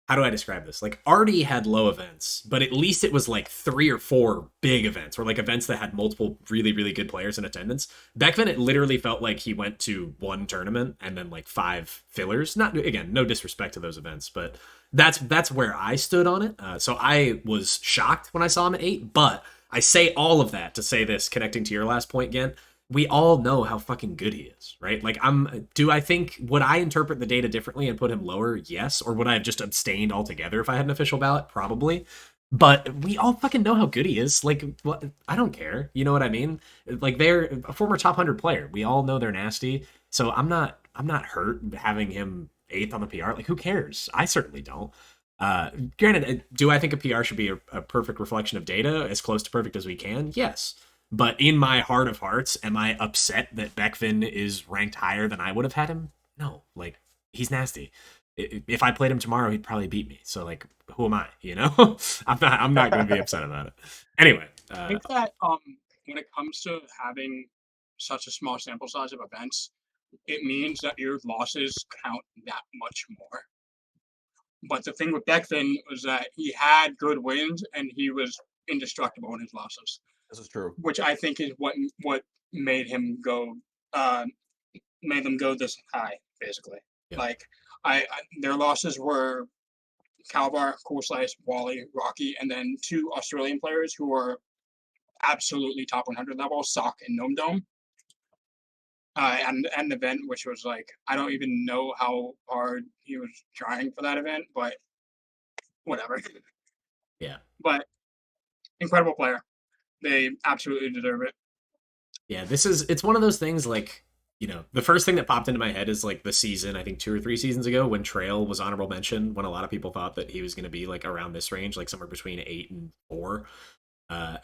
[SPEAKER 1] how do I describe this? Like Artie had low events, but at least it was like 3 or 4 big events, or like events that had multiple really, really good players in attendance. Beckman, it literally felt like he went to one tournament and then like 5 fillers. Not, again, no disrespect to those events, but that's where I stood on it. So I was shocked when I saw him at 8, but I say all of that to say this, connecting to your last point, Gent. We all know how fucking good he is, right? Like would I interpret the data differently and put him lower? Yes. Or would I have just abstained altogether if I had an official ballot? Probably. But we all fucking know how good he is. Like, what? I don't care. You know what I mean? Like, they're a former top 100 player. We all know they're nasty. So I'm not hurt having him 8th on the PR. Like, who cares? I certainly don't. Granted, do I think a PR should be a perfect reflection of data, as close to perfect as we can? Yes. But in my heart of hearts, am I upset that Beckfin is ranked higher than I would have had him? No, like he's nasty. If I played him tomorrow, he'd probably beat me. So like, who am I? You know, I'm not going to be upset about it. Anyway,
[SPEAKER 3] I think that when it comes to having such a small sample size of events, it means that your losses count that much more. But the thing with Beckfin was that he had good wins and he was indestructible in his losses.
[SPEAKER 2] This is true.
[SPEAKER 3] Which I think is what made him go, made them go this high, basically. Yeah. Like, their losses were Calvar, Cool Slice, Wally, Rocky, and then 2 Australian players who were absolutely top 100 level, Sock and Gnome Dome. And the event, which was like, I don't even know how hard he was trying for that event, but whatever.
[SPEAKER 1] Yeah.
[SPEAKER 3] But incredible player. They absolutely deserve it.
[SPEAKER 1] Yeah, it's one of those things like, you know, the first thing that popped into my head is like the season, I think 2 or 3 seasons ago when Trail was honorable mention, when a lot of people thought that he was going to be like around this range, like somewhere between 8 and 4.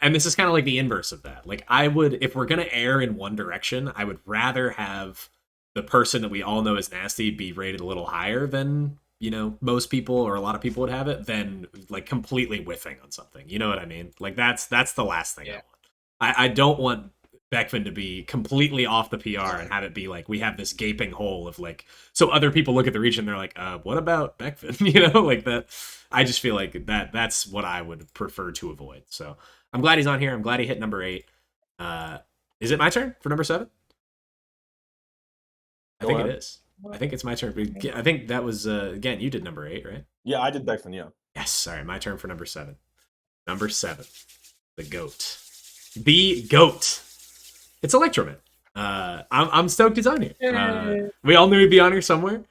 [SPEAKER 1] And this is kind of like the inverse of that. Like I would, if we're going to err in one direction, I would rather have the person that we all know is nasty be rated a little higher than, you know, most people or a lot of people would have it, than like completely whiffing on something. You know what I mean? Like that's the last thing I want. I don't want Beckfin to be completely off the PR and have it be like we have this gaping hole of like, so other people look at the region and they're like, what about Beckfin? You know, like that. I just feel like that's what I would prefer to avoid. So I'm glad he's on here. I'm glad he hit number 8. Is it my turn for number 7? I think it is. I think it's my turn. I think that was, again, you did number 8, right?
[SPEAKER 2] Yeah, I did Beckfin, yeah.
[SPEAKER 1] Yes, sorry, my turn for number 7. Number 7, the GOAT. The GOAT. It's Electroman. I'm stoked he's on here. We all knew he'd be on here somewhere.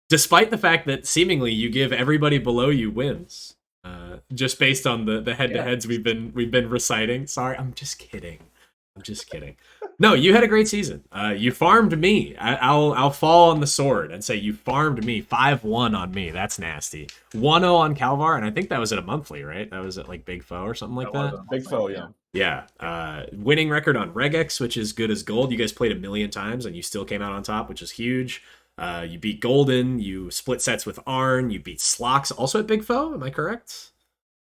[SPEAKER 1] Despite the fact that seemingly you give everybody below you wins. Just based on the head-to-heads we've been reciting. Sorry, I'm just kidding. No, you had a great season. You farmed me. I'll fall on the sword and say you farmed me. 5-1 on me. That's nasty. 1-0 on Calvar, and I think that was at a monthly, right? That was at like Big Foe or something like that.
[SPEAKER 2] Big Foe, yeah.
[SPEAKER 1] Yeah. Winning record on Regex, which is good as gold. You guys played 1,000,000 times, and you still came out on top, which is huge. You beat Golden. You split sets with Arn. You beat Slox, also at Big Foe. Am I correct?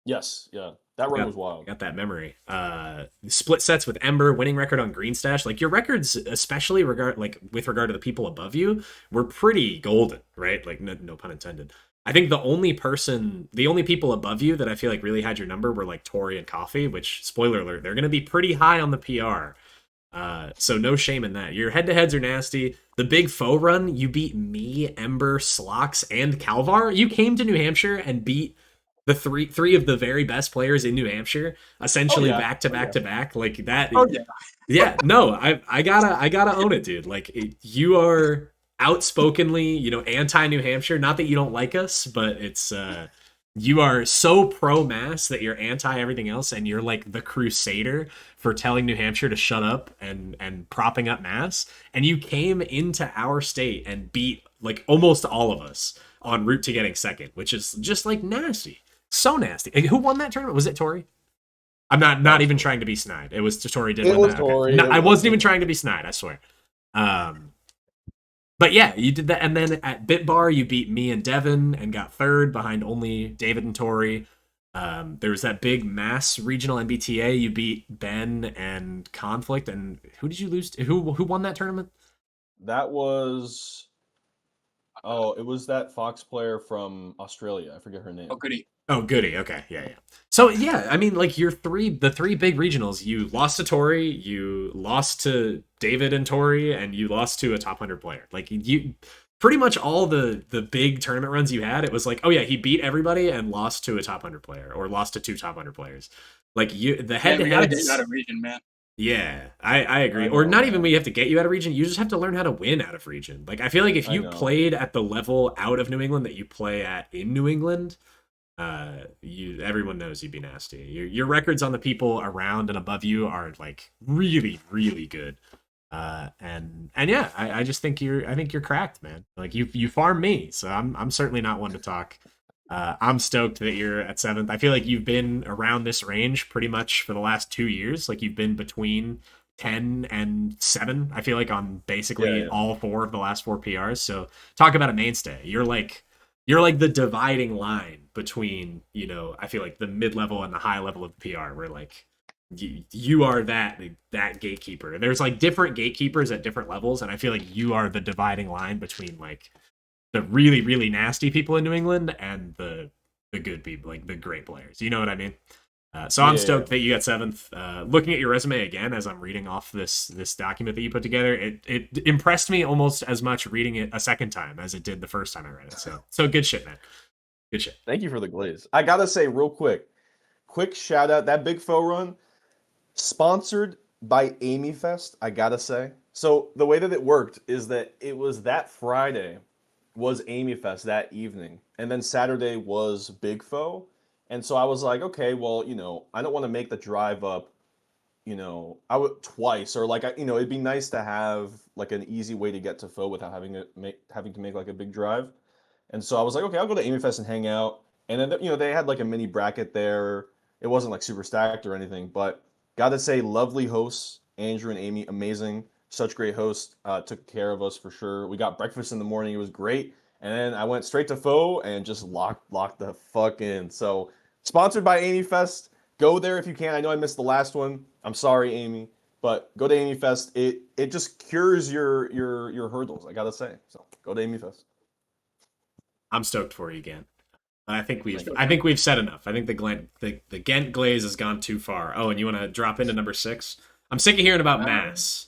[SPEAKER 2] Yes. Yeah. That run was wild.
[SPEAKER 1] Got that memory. Split sets with Ember, winning record on Green Stash. Like your records, especially with regard to the people above you, were pretty golden, right? Like no pun intended. I think the only people above you that I feel like really had your number were like Tori and Coffee, which, spoiler alert, they're going to be pretty high on the PR. So no shame in that. Your head-to-heads are nasty. The big foe run, you beat me, Ember, Slox, and Calvar. You came to New Hampshire and beat the three of the very best players in New Hampshire, essentially back to back like that.
[SPEAKER 3] Oh yeah.
[SPEAKER 1] Yeah, no, I gotta own it, dude. Like you are outspokenly, anti New Hampshire. Not that you don't like us, but it's you are so pro mass that you're anti everything else, and you're like the crusader for telling New Hampshire to shut up and propping up mass. And you came into our state and beat like almost all of us en route to getting second, which is just like nasty, so nasty. And who won that tournament? Was it Tori? I'm not even trying to be snide. It was Tori did.
[SPEAKER 2] It was Tori.
[SPEAKER 1] No, I wasn't even trying to be snide. I swear. But yeah, you did that, and then at Bit Bar you beat me and Devin and got third behind only David and Tori. There was that big mass regional MBTA. You beat Ben and Conflict, and who did you lose to? Who won that tournament?
[SPEAKER 2] That was it was that Fox player from Australia. I forget her name.
[SPEAKER 3] Oh goody.
[SPEAKER 1] Oh, goody. Okay, yeah. So yeah, I mean, like the three big regionals, you lost to Tori, you lost to David and Tori, and you lost to a top 100 player. Like you, pretty much all the big tournament runs you had, it was like, oh yeah, he beat everybody and lost to a top 100 player, or lost to two top 100 players. Like the head to
[SPEAKER 3] We gotta get you out of region, man.
[SPEAKER 1] Yeah, I agree. Or not even we have to get you out of region. You just have to learn how to win out of region. Like I feel like if you played at the level out of New England that you play at in New England, everyone knows you'd be nasty. Your records on the people around and above you are like really, really good. And yeah, I just think you're cracked, man. Like you farm me, so I'm certainly not one to talk. I'm stoked that you're at 7th. I feel like you've been around this range pretty much for the last 2 years. Like you've been between 10 and 7. I feel like on basically all 4 of the last 4 PRs. So talk about a mainstay. You're like the dividing line between, I feel like the mid-level and the high level of the PR, where like you are that gatekeeper. There's like different gatekeepers at different levels, and I feel like you are the dividing line between like the really, really nasty people in New England and the good people, like the great players. You know what I mean? So I'm stoked that you got 7th. Looking at your resume again as I'm reading off this document that you put together, it impressed me almost as much reading it a second time as it did the first time I read it. So good shit, man. Good shit.
[SPEAKER 2] Thank you for the glaze. I gotta say real quick shout out, that Big Foe run sponsored by Amy Fest. I gotta say, so the way that it worked is that it was that Friday was Amy Fest that evening, and then Saturday was Big Foe. And so I was like, okay, well, I don't want to make the drive up, I would twice, or like, it'd be nice to have like an easy way to get to Foe without having to make like a big drive. And so I was like, okay, I'll go to Amy Fest and hang out. And then, they had like a mini bracket there. It wasn't like super stacked or anything, but gotta say, lovely hosts, Andrew and Amy, amazing. Such great hosts, took care of us for sure. We got breakfast in the morning. It was great. And then I went straight to Foe and just locked the fuck in. So sponsored by Amy Fest. Go there if you can. I know I missed the last one. I'm sorry, Amy, but go to Amy Fest. It just cures your hurdles, I gotta say. So go to Amy Fest.
[SPEAKER 1] I'm stoked for you again. I think we've said enough. I think the Ghent glaze has gone too far. Oh, and you want to drop into number 6? I'm sick of hearing about mass.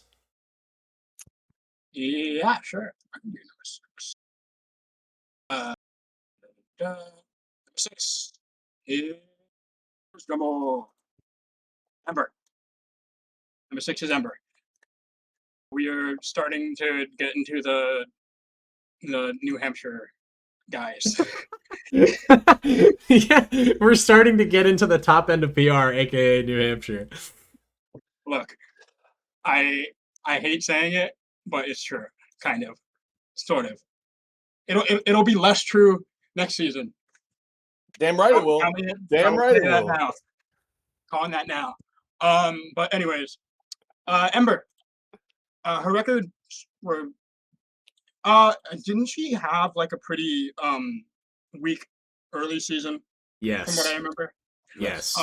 [SPEAKER 3] Yeah, sure. I can do number 6. 6 is Ember. Number 6 is Ember. We are starting to get into the New Hampshire guys.
[SPEAKER 1] Yeah, we're starting to get into the top end of PR, aka New Hampshire.
[SPEAKER 3] Look, I hate saying it, but it's true, kind of, sort of. It'll be less true next season.
[SPEAKER 2] Damn right it will. Damn right it will.
[SPEAKER 3] Calling that now. But anyways, Ember, her records were. Didn't she have like a pretty weak early season?
[SPEAKER 1] Yes.
[SPEAKER 3] From what I remember.
[SPEAKER 1] Yes.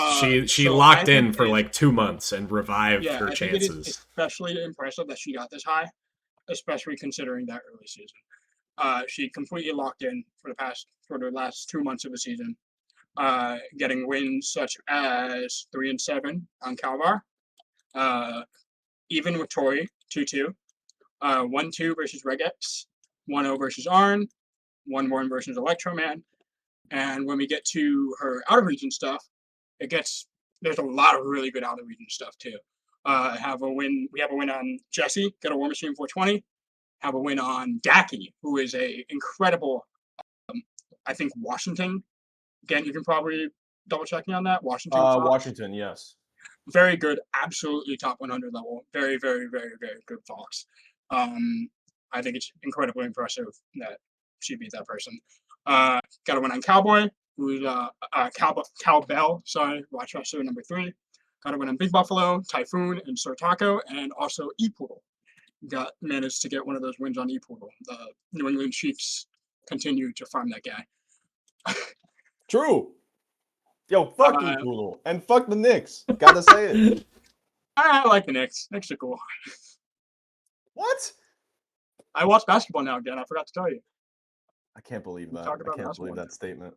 [SPEAKER 1] She locked in for like 2 months and revived her chances.
[SPEAKER 3] It is especially impressive that she got this high, especially considering that early season. she completely locked in for the last 2 months of the season, getting wins such as 3-7 on Calvar, even with Tori 2-2, 1-2 versus Regex, 1-0 versus Arn, 1-1 versus Electroman. And when we get to her out of region stuff, there's a lot of really good out of region stuff too. We have a win on Jesse, got a War Machine 420. Have a win on Daki, who is a incredible, I think Washington. Again, you can probably double check me on that.
[SPEAKER 2] Washington, yes.
[SPEAKER 3] Very good, absolutely top 100 level. Very, very, very, very good Fox. I think it's incredibly impressive that she beat that person. Got a win on Cowboy, who's Cowbell, Rochester number 3. Got a win on Big Buffalo, Typhoon, and Sir Taco, and also E-Poodle. Managed to get one of those wins on E-Poodle. The New England Chiefs continue to farm that guy.
[SPEAKER 2] True. Yo, fuck E-Poodle. And fuck the Knicks. Gotta say it.
[SPEAKER 3] I like the Knicks. Knicks are cool.
[SPEAKER 2] What?
[SPEAKER 3] I watch basketball now again. I forgot to tell you.
[SPEAKER 2] I can't believe that. I can't believe that statement.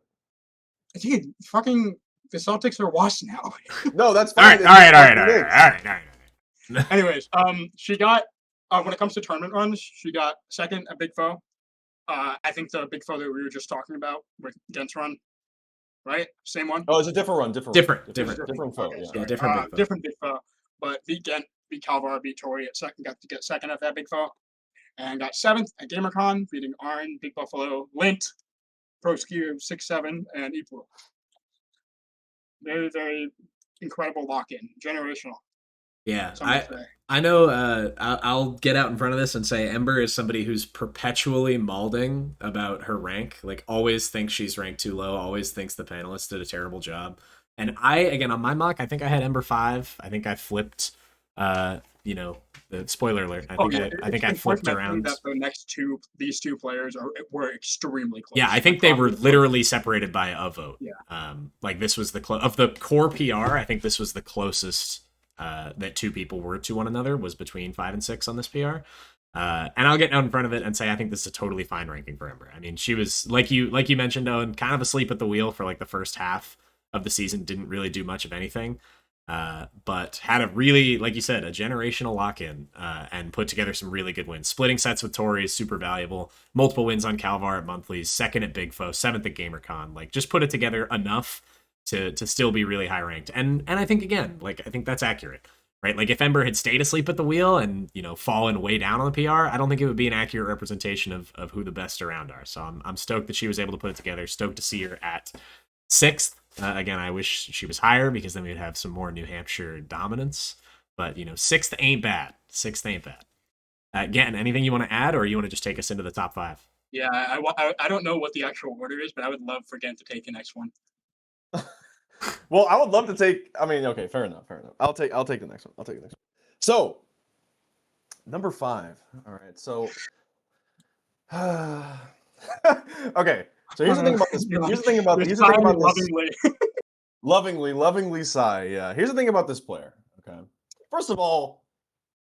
[SPEAKER 3] Dude, fucking the Celtics are washed now.
[SPEAKER 2] No, that's fine.
[SPEAKER 1] All right.
[SPEAKER 3] Anyways, she got when it comes to tournament runs, she got second at Big Foe. I think the Big Foe that we were just talking about with Gents run, right? Same one.
[SPEAKER 2] Oh, it's a different run. Different foe.
[SPEAKER 3] Okay,
[SPEAKER 2] yeah.
[SPEAKER 3] Different Big Foe. But beat Gent, beat Calvar, beat Tori at second. Got to get second at that Big Foe, and got 7th at GamerCon, beating Arn, Big Buffalo, Lint, Pro Skier 6-7, and E-Poodle. Very, very incredible lock-in, generational.
[SPEAKER 1] Yeah, I know. I'll get out in front of this and say Ember is somebody who's perpetually malding about her rank. Like, always thinks she's ranked too low. Always thinks the panelists did a terrible job. And again, on my mock, I think I had Ember 5. I think I flipped. The spoiler alert. I think I flipped around.
[SPEAKER 3] That these two players were extremely close.
[SPEAKER 1] Yeah, I think they were literally separated by a vote.
[SPEAKER 3] Yeah.
[SPEAKER 1] Like, this was of the core PR. I think this was the closest. That two people were to one another was between 5 and 6 on this PR. And I'll get out in front of it and say I think this is a totally fine ranking for Ember. I mean, she was like you mentioned, Owen, kind of asleep at the wheel for like the first half of the season, didn't really do much of anything. But had a really, like you said, a generational lock-in, and put together some really good wins. Splitting sets with Tori is super valuable. Multiple wins on Calvar at monthlies, 2nd at Big Foe, 7th at GamerCon. Like, just put it together enough to still be really high ranked. And I think, again, like, I think that's accurate, right? Like, if Ember had stayed asleep at the wheel and, fallen way down on the PR, I don't think it would be an accurate representation of who the best around are. So I'm stoked that she was able to put it together. Stoked to see her at 6th. Again, I wish she was higher because then we'd have some more New Hampshire dominance. But, 6th ain't bad. 6th ain't bad. Again, anything you want to add, or you want to just take us into the top 5?
[SPEAKER 3] Yeah, I don't know what the actual order is, but I would love for Gent to take the next one.
[SPEAKER 2] Well, I would love to take. I mean, okay, fair enough. I'll take the next one. So, number 5. All right. So, okay. So here's the thing about this. Here's the thing about this. Lovingly sigh. Yeah. Here's the thing about this player. Okay. First of all,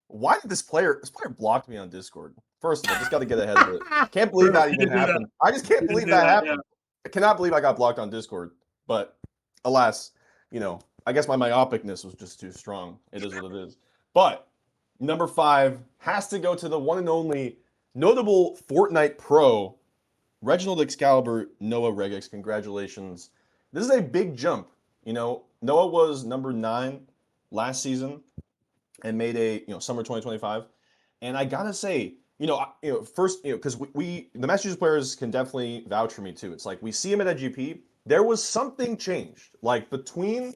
[SPEAKER 2] why did this player blocked me on Discord? First of all, just got to get ahead of it. Can't believe that even happened. I just can't believe that happened. I cannot believe I got blocked on Discord. But alas, I guess my myopicness was just too strong. It is what it is. But number 5 has to go to the one and only notable Fortnite pro, Reginald Excalibur, Noah Regex. Congratulations. This is a big jump. Noah was number 9 last season and made a summer 2025. And I gotta say, first, because we the Massachusetts players can definitely vouch for me too. It's like we see him at GP. There was something changed, like between,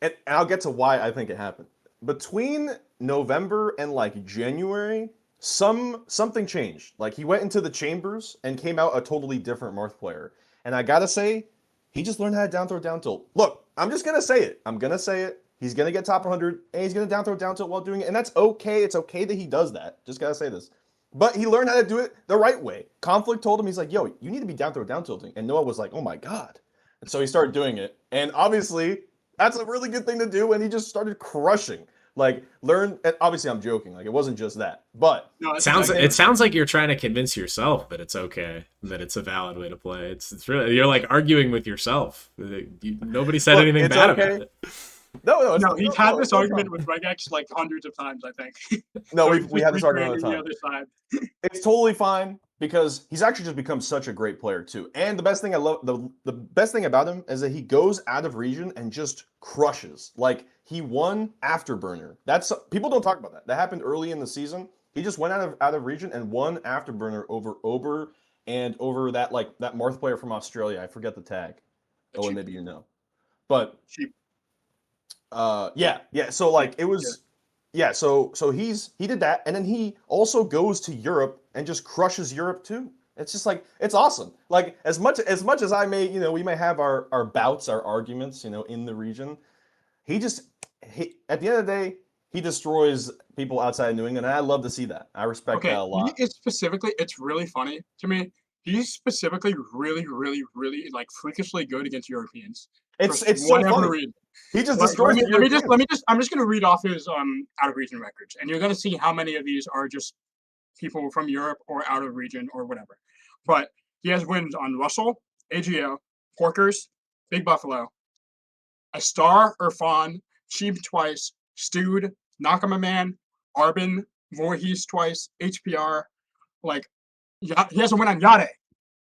[SPEAKER 2] and I'll get to why I think it happened. Between November and like January, something changed. Like, he went into the chambers and came out a totally different Marth player. And I gotta say, he just learned how to down throw, down tilt. Look, I'm just gonna say it. He's gonna get top 100, and he's gonna down throw, down tilt while doing it, and that's okay. It's okay that he does that. Just gotta say this. But he learned how to do it the right way. Conflict told him, he's like, yo, you need to be down throw, down tilting. And Noah was like, oh my God. And so he started doing it. And obviously, that's a really good thing to do, and he just started crushing. Like, learn. And obviously, I'm joking. Like, it wasn't just that, but
[SPEAKER 3] No,
[SPEAKER 1] It
[SPEAKER 3] it's
[SPEAKER 1] sounds
[SPEAKER 3] exactly
[SPEAKER 1] it sounds like you're trying to convince yourself that it's okay, that it's a valid way to play. It's really, you're like arguing with yourself. Nobody said
[SPEAKER 2] Look,
[SPEAKER 1] anything
[SPEAKER 2] it's
[SPEAKER 1] bad
[SPEAKER 2] okay.
[SPEAKER 1] about it.
[SPEAKER 2] No, it's
[SPEAKER 3] No,
[SPEAKER 2] not,
[SPEAKER 3] he's had
[SPEAKER 2] no,
[SPEAKER 3] this
[SPEAKER 2] no
[SPEAKER 3] argument
[SPEAKER 2] problem.
[SPEAKER 3] with Regex like hundreds of times, I think.
[SPEAKER 2] No,
[SPEAKER 3] So
[SPEAKER 2] we
[SPEAKER 3] he's
[SPEAKER 2] we
[SPEAKER 3] just
[SPEAKER 2] had this argument all the
[SPEAKER 3] recreating the
[SPEAKER 2] time.
[SPEAKER 3] other side.
[SPEAKER 2] It's totally fine because he's actually just become such a great player too. And the best thing I love, the best thing about him is that he goes out of region and just crushes. Like, he won Afterburner. That's, people don't talk about that. That happened early in the season. He just went out of region and won Afterburner over Ober and over that Marth player from Australia. I forget the tag. Oh, and maybe you know. But
[SPEAKER 3] Cheap.
[SPEAKER 2] yeah. So like it was, yeah. So he did that, and then he also goes to Europe and just crushes Europe too. It's just like, it's awesome. Like, as much as I may, we may have our bouts, our arguments, in the region. He at the end of the day, he destroys people outside of New England, and I love to see that. I respect that
[SPEAKER 3] Okay,
[SPEAKER 2] a lot.
[SPEAKER 3] he is specifically, it's really funny to me. He's specifically really, really, really like freakishly good against Europeans.
[SPEAKER 2] It's
[SPEAKER 3] For
[SPEAKER 2] so
[SPEAKER 3] whatever
[SPEAKER 2] funny.
[SPEAKER 3] reason.
[SPEAKER 2] He just
[SPEAKER 3] Let
[SPEAKER 2] destroys
[SPEAKER 3] me,
[SPEAKER 2] the
[SPEAKER 3] let me just
[SPEAKER 2] Europeans.
[SPEAKER 3] I'm just gonna read off his out of region records, and you're gonna see how many of these are just people from Europe or out of region or whatever. But he has wins on Russell, AGO, Porkers, Big Buffalo, a Star, Irfan, Sheeb twice, Stewed, Nakama Man, Arbin, Voorhees twice, HPR, like yeah, he has a win on Yade. He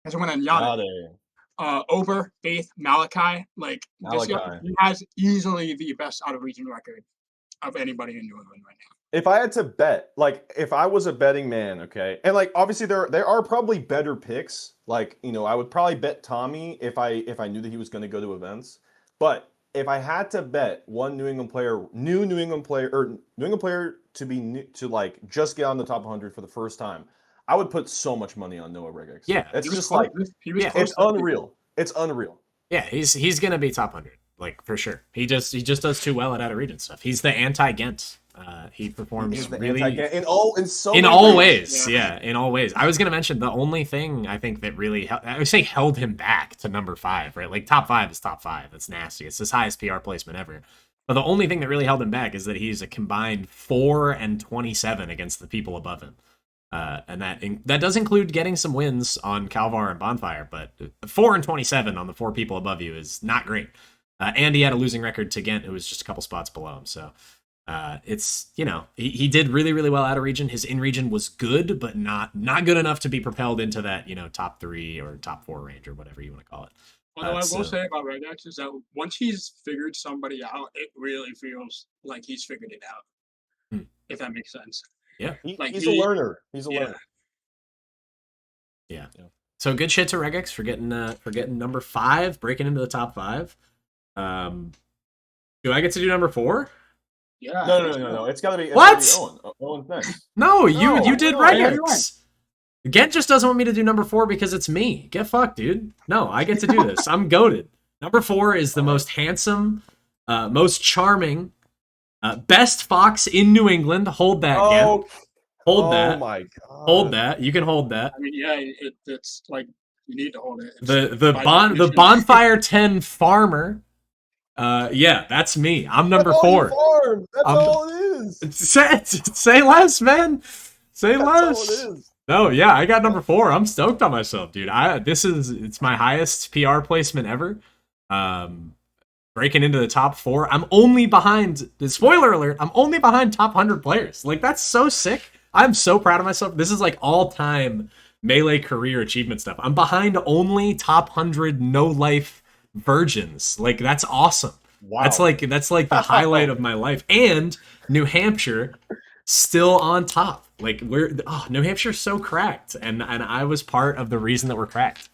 [SPEAKER 3] has a win on Yade.
[SPEAKER 2] Yade.
[SPEAKER 3] Ober, Faith, Malachi. Like this guy,
[SPEAKER 2] Malachi.
[SPEAKER 3] he has easily the best out of region record of anybody in New England right now.
[SPEAKER 2] If I had to bet, like, if I was a betting man, okay, and like obviously there are probably better picks. Like, I would probably bet Tommy if I knew that he was going to go to events. But if I had to bet one New England player, New England player to be new, to like just get on the top 100 for the first time, I would put so much money on Noah Regex.
[SPEAKER 1] Yeah,
[SPEAKER 2] It's
[SPEAKER 3] He was
[SPEAKER 2] just
[SPEAKER 3] close.
[SPEAKER 2] like,
[SPEAKER 3] He was
[SPEAKER 1] yeah,
[SPEAKER 3] close
[SPEAKER 2] it's
[SPEAKER 3] to
[SPEAKER 2] unreal. It's unreal.
[SPEAKER 1] yeah. He's gonna be top 100, like, for sure. He just does too well at out of region stuff. He's the anti-Gent. He performs
[SPEAKER 2] He's the
[SPEAKER 1] really
[SPEAKER 2] in so
[SPEAKER 1] in
[SPEAKER 2] many
[SPEAKER 1] all
[SPEAKER 2] ways.
[SPEAKER 1] ways. Yeah, in all ways. I was gonna mention the only thing I think that really I would say held him back to number 5, right? Like, top 5 is top 5. That's nasty. It's his highest PR placement ever. But the only thing that really held him back is that he's a combined 4 and 27 against the people above him. And that does include getting some wins on Calvar and Bonfire, but 4 and 27 on the 4 people above you is not great. And he had a losing record to Ghent, who was just a couple spots below him. So it's, he did really, really well out of region. His in region was good, but not good enough to be propelled into that, top 3 or top 4 range or whatever you want to call it.
[SPEAKER 3] Although I will say about Regex is that once he's figured somebody out, it really feels like he's figured it out. If that makes sense.
[SPEAKER 1] Yeah.
[SPEAKER 2] He's a learner. He's a learner.
[SPEAKER 1] Yeah. So good shit to Regex for getting number 5, breaking into the top 5. Do I get to do number 4?
[SPEAKER 3] Yeah.
[SPEAKER 2] No. It's gotta be
[SPEAKER 1] What?
[SPEAKER 2] Owen's next.
[SPEAKER 1] No, you did
[SPEAKER 2] no,
[SPEAKER 1] Regex. Gent just doesn't want me to do number 4 because it's me. Get fucked, dude. No, I get to do this. I'm goated. Number 4 is the most handsome, most charming, best fox in New England. Hold that, Gent. Hold that.
[SPEAKER 2] Oh my god.
[SPEAKER 1] Hold that. You can hold that.
[SPEAKER 3] I mean, yeah, it's like you need to hold it.
[SPEAKER 1] The Bonfire 10 farmer. Yeah, that's me. I'm number 4.
[SPEAKER 2] That's all it is.
[SPEAKER 1] Say less, man. Say
[SPEAKER 2] That's
[SPEAKER 1] less.
[SPEAKER 2] all it is.
[SPEAKER 1] No, yeah, I got number 4. I'm stoked on myself, dude. It's my highest PR placement ever. Breaking into the top 4. I'm only behind, spoiler alert, I'm only behind top 100 players. Like, that's so sick. I'm so proud of myself. This is like all-time Melee career achievement stuff. I'm behind only top 100 no-life virgins. Like, that's awesome.
[SPEAKER 2] Wow.
[SPEAKER 1] That's like the highlight of my life. And New Hampshire still on top. Like, New Hampshire's so cracked, and I was part of the reason that we're cracked.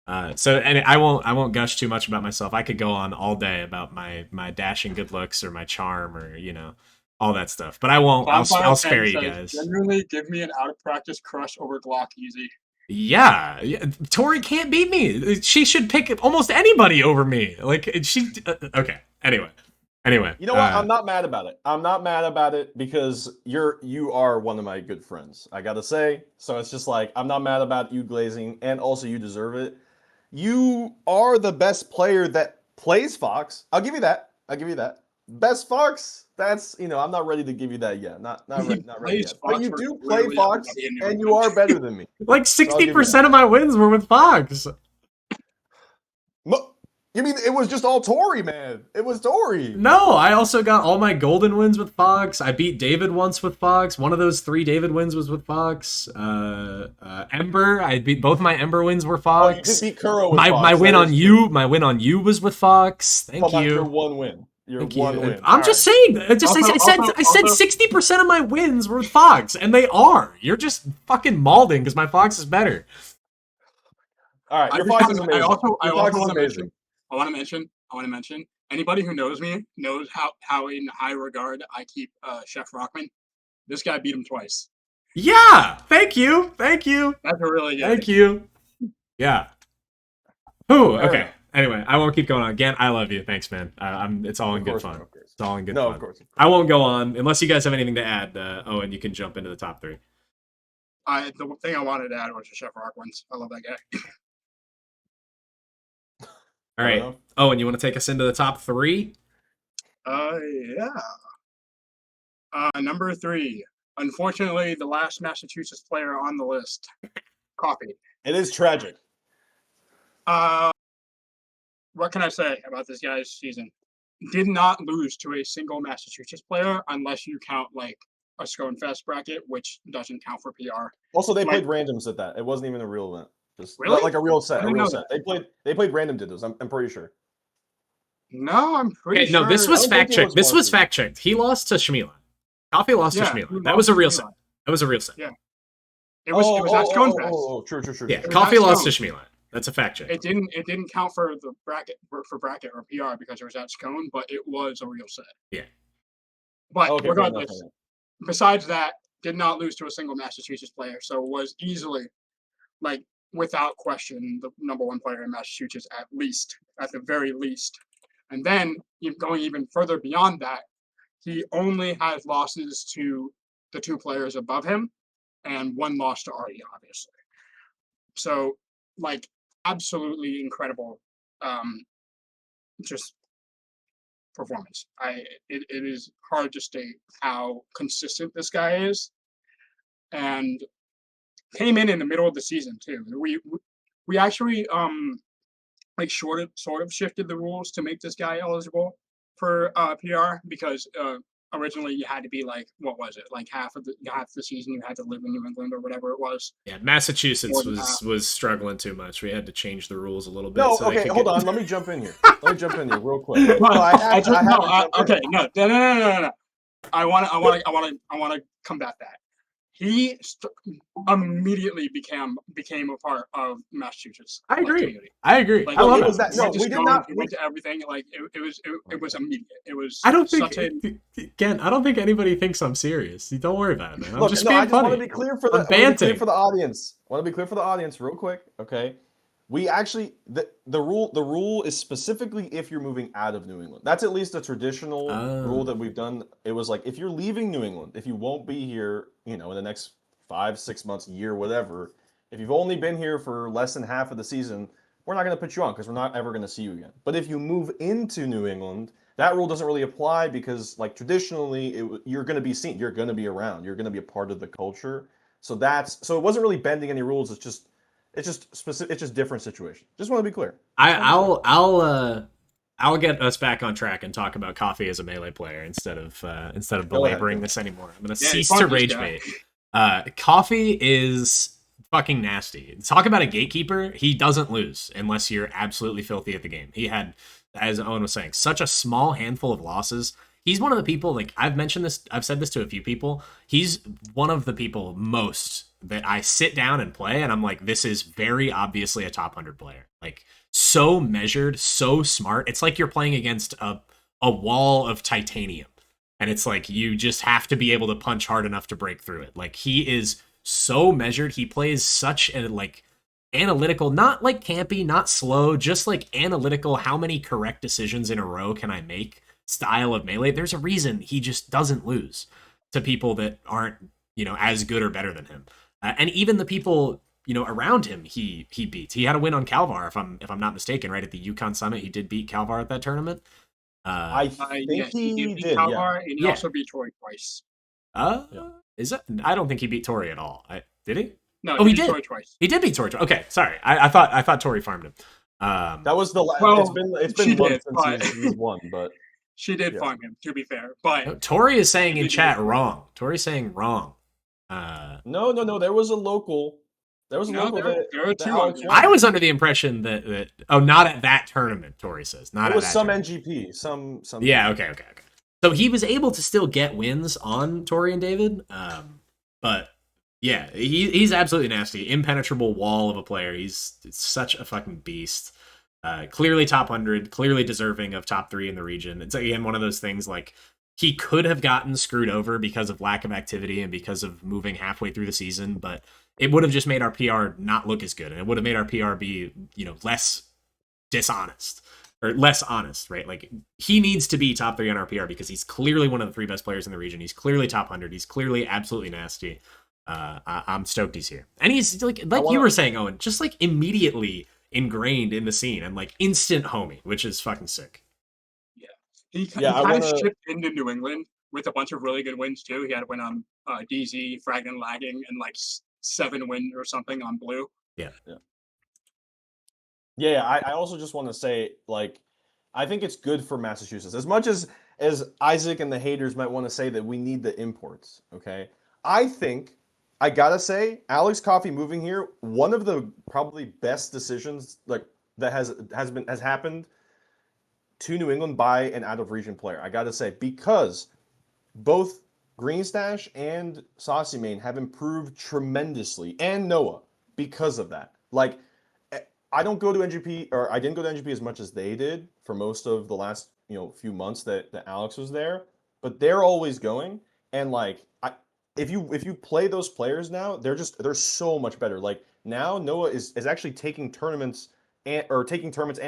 [SPEAKER 1] And I won't gush too much about myself. I could go on all day about my dashing good looks or my charm or all that stuff, but I won't. I'll spare you guys.
[SPEAKER 3] Generally, give me an out of practice crush over Glock easy.
[SPEAKER 1] Yeah, Tori can't beat me. She should pick almost anybody over me. Like, okay. Anyway,
[SPEAKER 2] you know what? I'm not mad about it. I'm not mad about it because you are one of my good friends. I gotta say. So it's just like, I'm not mad about you glazing, and also you deserve it. You are the best player that plays Fox. I'll give you that. Best Fox that's I'm not ready to give you that yet. Not ready
[SPEAKER 3] plays
[SPEAKER 2] yet. But
[SPEAKER 3] Fox
[SPEAKER 2] you
[SPEAKER 3] for
[SPEAKER 2] do play
[SPEAKER 3] literally
[SPEAKER 2] Fox,
[SPEAKER 3] everybody in New
[SPEAKER 2] and you
[SPEAKER 3] England.
[SPEAKER 2] are better than me.
[SPEAKER 1] Like
[SPEAKER 2] So I'll give you
[SPEAKER 1] 60% of my wins were with Fox.
[SPEAKER 2] You mean it was just all Tory, man? It was Tory.
[SPEAKER 1] No, I also got all my golden wins with Fox. I beat David once with Fox. One of those 3 David wins was with Fox. Ember, I beat both my Ember wins were
[SPEAKER 2] Oh, you
[SPEAKER 1] Fox.
[SPEAKER 2] did beat Kuro with
[SPEAKER 1] My
[SPEAKER 2] Fox.
[SPEAKER 1] my win
[SPEAKER 2] That
[SPEAKER 1] on
[SPEAKER 2] is
[SPEAKER 1] you,
[SPEAKER 2] true.
[SPEAKER 1] my win on you was with Fox. Thank
[SPEAKER 2] Come on, your
[SPEAKER 1] you.
[SPEAKER 2] one win. Your
[SPEAKER 1] Thank
[SPEAKER 2] one
[SPEAKER 1] you.
[SPEAKER 2] win.
[SPEAKER 1] I'm
[SPEAKER 2] All
[SPEAKER 1] just
[SPEAKER 2] right.
[SPEAKER 1] saying. I said
[SPEAKER 3] Also-
[SPEAKER 1] 60% of my wins were with Fox, and they are. You're just fucking malding because my Fox is better.
[SPEAKER 2] All right,
[SPEAKER 3] I
[SPEAKER 2] your
[SPEAKER 3] just
[SPEAKER 2] Fox
[SPEAKER 3] wanna-
[SPEAKER 2] is
[SPEAKER 3] I
[SPEAKER 2] amazing.
[SPEAKER 3] also
[SPEAKER 2] Your Fox is
[SPEAKER 3] want to
[SPEAKER 2] amazing.
[SPEAKER 3] mention. Anybody who knows me knows how in high regard I keep Chef Rockman. This guy beat him twice.
[SPEAKER 1] Yeah. Thank you. Thank you.
[SPEAKER 3] That's a really good.
[SPEAKER 1] Thank you. Yeah. Ooh,
[SPEAKER 2] Fair
[SPEAKER 1] okay.
[SPEAKER 2] enough.
[SPEAKER 1] Anyway, I won't keep going on. Again, I love you. Thanks, man. It's all in
[SPEAKER 2] Of
[SPEAKER 1] good
[SPEAKER 2] course,
[SPEAKER 1] fun.
[SPEAKER 2] man, of course.
[SPEAKER 1] It's all in good
[SPEAKER 2] No,
[SPEAKER 1] fun.
[SPEAKER 2] of course.
[SPEAKER 1] I won't go on unless you guys have anything to add. Owen, you can jump into the top 3.
[SPEAKER 3] The thing I wanted to add was the Chef Rockmans. I love that guy.
[SPEAKER 1] All right.
[SPEAKER 2] enough.
[SPEAKER 1] Owen, you want to take us into the top 3?
[SPEAKER 3] Yeah. Number 3. Unfortunately, the last Massachusetts player on the list, Coffee.
[SPEAKER 2] It is tragic.
[SPEAKER 3] What can I say about this guy's season? Did not lose to a single Massachusetts player unless you count like a Scone Fest bracket, which doesn't count for PR.
[SPEAKER 2] Also, they
[SPEAKER 3] Like-
[SPEAKER 2] played randoms at that. It wasn't even a real event. Just
[SPEAKER 3] Really?
[SPEAKER 2] like a real set.
[SPEAKER 3] I
[SPEAKER 2] A
[SPEAKER 3] didn't
[SPEAKER 2] real
[SPEAKER 3] know
[SPEAKER 2] set. They played random did those. I'm pretty sure.
[SPEAKER 3] No, I'm pretty
[SPEAKER 1] Okay,
[SPEAKER 3] sure.
[SPEAKER 1] no, this
[SPEAKER 2] I
[SPEAKER 1] was
[SPEAKER 2] don't think
[SPEAKER 1] fact
[SPEAKER 2] it
[SPEAKER 1] checked.
[SPEAKER 2] was
[SPEAKER 1] This was
[SPEAKER 2] sponsored.
[SPEAKER 1] fact checked. He lost to Shmila. Coffee lost
[SPEAKER 3] Yeah,
[SPEAKER 1] to
[SPEAKER 3] he
[SPEAKER 1] Shmila. That
[SPEAKER 3] lost
[SPEAKER 1] was a
[SPEAKER 3] to
[SPEAKER 1] real
[SPEAKER 3] Shmila.
[SPEAKER 1] set. That was a real set.
[SPEAKER 3] Yeah. It was at Scone Fest.
[SPEAKER 2] True.
[SPEAKER 1] Yeah,
[SPEAKER 3] It was
[SPEAKER 1] Coffee
[SPEAKER 3] at
[SPEAKER 1] lost to
[SPEAKER 3] Scone.
[SPEAKER 1] Shmila. That's a fact check.
[SPEAKER 3] It didn't count for the bracket or PR because it was at Scone, but it was a real set.
[SPEAKER 1] Yeah.
[SPEAKER 3] But
[SPEAKER 2] Okay, fair enough,
[SPEAKER 3] regardless,
[SPEAKER 2] fair enough.
[SPEAKER 3] besides that, did not lose to a single Massachusetts player, so was easily, like, without question, the number 1 player in Massachusetts at the very least. And then going even further beyond that, he only has losses to the 2 players above him, and 1 loss to Artie, obviously. So, like, absolutely incredible, just performance. It is hard to state how consistent this guy is, and came in the middle of the season too. We actually like sort of shifted the rules to make this guy eligible for PR because originally you had to be like, what was it, like half the season you had to live in New England or whatever it was.
[SPEAKER 1] Yeah, Massachusetts
[SPEAKER 3] More than
[SPEAKER 1] was struggling too much. We had to change the rules a little bit.
[SPEAKER 2] No,
[SPEAKER 1] so they
[SPEAKER 2] okay,
[SPEAKER 1] could
[SPEAKER 2] hold
[SPEAKER 1] get-
[SPEAKER 2] on. Let me jump in here. Real quick. No, I have to jump in.
[SPEAKER 3] No. I want to combat that. He immediately became a part of Massachusetts.
[SPEAKER 1] I agree.
[SPEAKER 3] community.
[SPEAKER 1] I agree.
[SPEAKER 3] Like,
[SPEAKER 1] I love
[SPEAKER 2] it
[SPEAKER 1] it.
[SPEAKER 2] was that- no,
[SPEAKER 3] went to
[SPEAKER 2] we did
[SPEAKER 3] Scone,
[SPEAKER 2] not-
[SPEAKER 3] he went to everything. Like it was immediate. It was.
[SPEAKER 1] I don't think
[SPEAKER 3] such a,
[SPEAKER 1] again. I don't think anybody thinks I'm serious. Don't worry about it, man. I'm
[SPEAKER 2] Look,
[SPEAKER 1] just
[SPEAKER 2] no,
[SPEAKER 1] being
[SPEAKER 2] I just want to
[SPEAKER 1] funny.
[SPEAKER 2] be clear for
[SPEAKER 1] I'm banting.
[SPEAKER 2] the audience. Want to be clear for the audience, real quick, okay? We actually the rule is specifically if you're moving out of New England. That's at least a traditional
[SPEAKER 1] Oh.
[SPEAKER 2] rule that we've done. It was like if you're leaving New England, if you won't be here, in the next 5-6 months, year, whatever. If you've only been here for less than half of the season, we're not going to put you on because we're not ever going to see you again. But if you move into New England, that rule doesn't really apply because, like, traditionally, you're going to be seen, you're going to be around, you're going to be a part of the culture. So it wasn't really bending any rules. It's just specific. It's just different situation. Just want to be clear.
[SPEAKER 1] I'll get us back on track and talk about Coffee as a Melee player instead of
[SPEAKER 2] Go ahead.
[SPEAKER 1] belaboring this anymore. I'm gonna
[SPEAKER 3] Yeah,
[SPEAKER 1] cease
[SPEAKER 3] fuck
[SPEAKER 1] to
[SPEAKER 3] this
[SPEAKER 1] rage
[SPEAKER 3] guy.
[SPEAKER 1] bait. Coffee is fucking nasty. Talk about a gatekeeper. He doesn't lose unless you're absolutely filthy at the game. He had, as Owen was saying, such a small handful of losses. He's one of the people, like, I've said this to a few people. He's one of the people most that I sit down and play and I'm like, this is very obviously a top 100 player. Like, so measured, so smart. It's like you're playing against a wall of titanium. And it's like, you just have to be able to punch hard enough to break through it. Like, he is so measured. He plays such a, like, analytical, not like campy, not slow, just like analytical. How many correct decisions in a row can I make? Style of Melee. There's a reason he just doesn't lose to people that aren't, as good or better than him. And even the people, around him, he beats. He had a win on Calvar, if I'm not mistaken, right at the Yukon Summit. He did beat Calvar at that tournament.
[SPEAKER 2] I think he
[SPEAKER 3] beat
[SPEAKER 2] did. Yeah.
[SPEAKER 3] Kalvar, and he
[SPEAKER 1] Yeah.
[SPEAKER 3] also beat Tori twice.
[SPEAKER 2] Yeah.
[SPEAKER 1] Is that? I don't think he beat Tori at all. Did he?
[SPEAKER 3] No,
[SPEAKER 1] Oh, he
[SPEAKER 3] beat
[SPEAKER 1] did.
[SPEAKER 3] Tori twice.
[SPEAKER 1] He did beat Tori. Okay, sorry. I thought Tori farmed him.
[SPEAKER 2] That was the last.
[SPEAKER 3] Well,
[SPEAKER 2] it's
[SPEAKER 3] she
[SPEAKER 2] been months
[SPEAKER 3] did,
[SPEAKER 2] since
[SPEAKER 3] but-
[SPEAKER 2] he's won, but
[SPEAKER 3] She did
[SPEAKER 2] Yeah.
[SPEAKER 3] farm him, to be fair. But
[SPEAKER 1] Tori is saying in
[SPEAKER 3] He did
[SPEAKER 1] chat
[SPEAKER 3] it.
[SPEAKER 1] wrong. Tori's saying wrong.
[SPEAKER 2] no. There was a local. There was a
[SPEAKER 3] No,
[SPEAKER 2] local
[SPEAKER 3] there were
[SPEAKER 2] that
[SPEAKER 3] two
[SPEAKER 2] Alex
[SPEAKER 3] on there.
[SPEAKER 2] won.
[SPEAKER 1] I was under the impression that not at that tournament. Tori says not.
[SPEAKER 2] It
[SPEAKER 1] at
[SPEAKER 2] was
[SPEAKER 1] that
[SPEAKER 2] some
[SPEAKER 1] tournament.
[SPEAKER 2] NGP. Some.
[SPEAKER 1] Yeah. Okay. So he was able to still get wins on Tori and David. But yeah, he's absolutely nasty. Impenetrable wall of a player. He's such a fucking beast. Clearly top 100, clearly deserving of top 3 in the region. It's again one of those things like he could have gotten screwed over because of lack of activity and because of moving halfway through the season, but it would have just made our PR not look as good, and it would have made our PR be, less dishonest or less honest, right? Like he needs to be top 3 on our PR because he's clearly one of the 3 best players in the region. He's clearly top 100. He's clearly absolutely nasty. I'm stoked he's here, and he's like you were saying, Owen, just like immediately ingrained in the scene and like instant homie, which is fucking sick.
[SPEAKER 3] he
[SPEAKER 2] Yeah, I
[SPEAKER 3] kind of
[SPEAKER 2] wanna-
[SPEAKER 3] shipped into New England with a bunch of really good wins too. He had a win on DZ, Fragment Lagging, and like 7 wins or something on Blue.
[SPEAKER 2] Yeah, I also just want to say, like, I think it's good for Massachusetts. As much as Isaac and the haters might want to say that we need the imports, okay? I think, I gotta say, Alex Coffey moving here, one of the probably best decisions like that has happened to New England by an out-of-region player. I gotta say, because both Greenstash and Saucy Mane have improved tremendously, and Noah, because of that. Like, I don't go to NGP, or I didn't go to NGP as much as they did for most of the last few months that Alex was there, but they're always going, and like if you play those players now, they're so much better. Like now Noah is actually taking tournaments and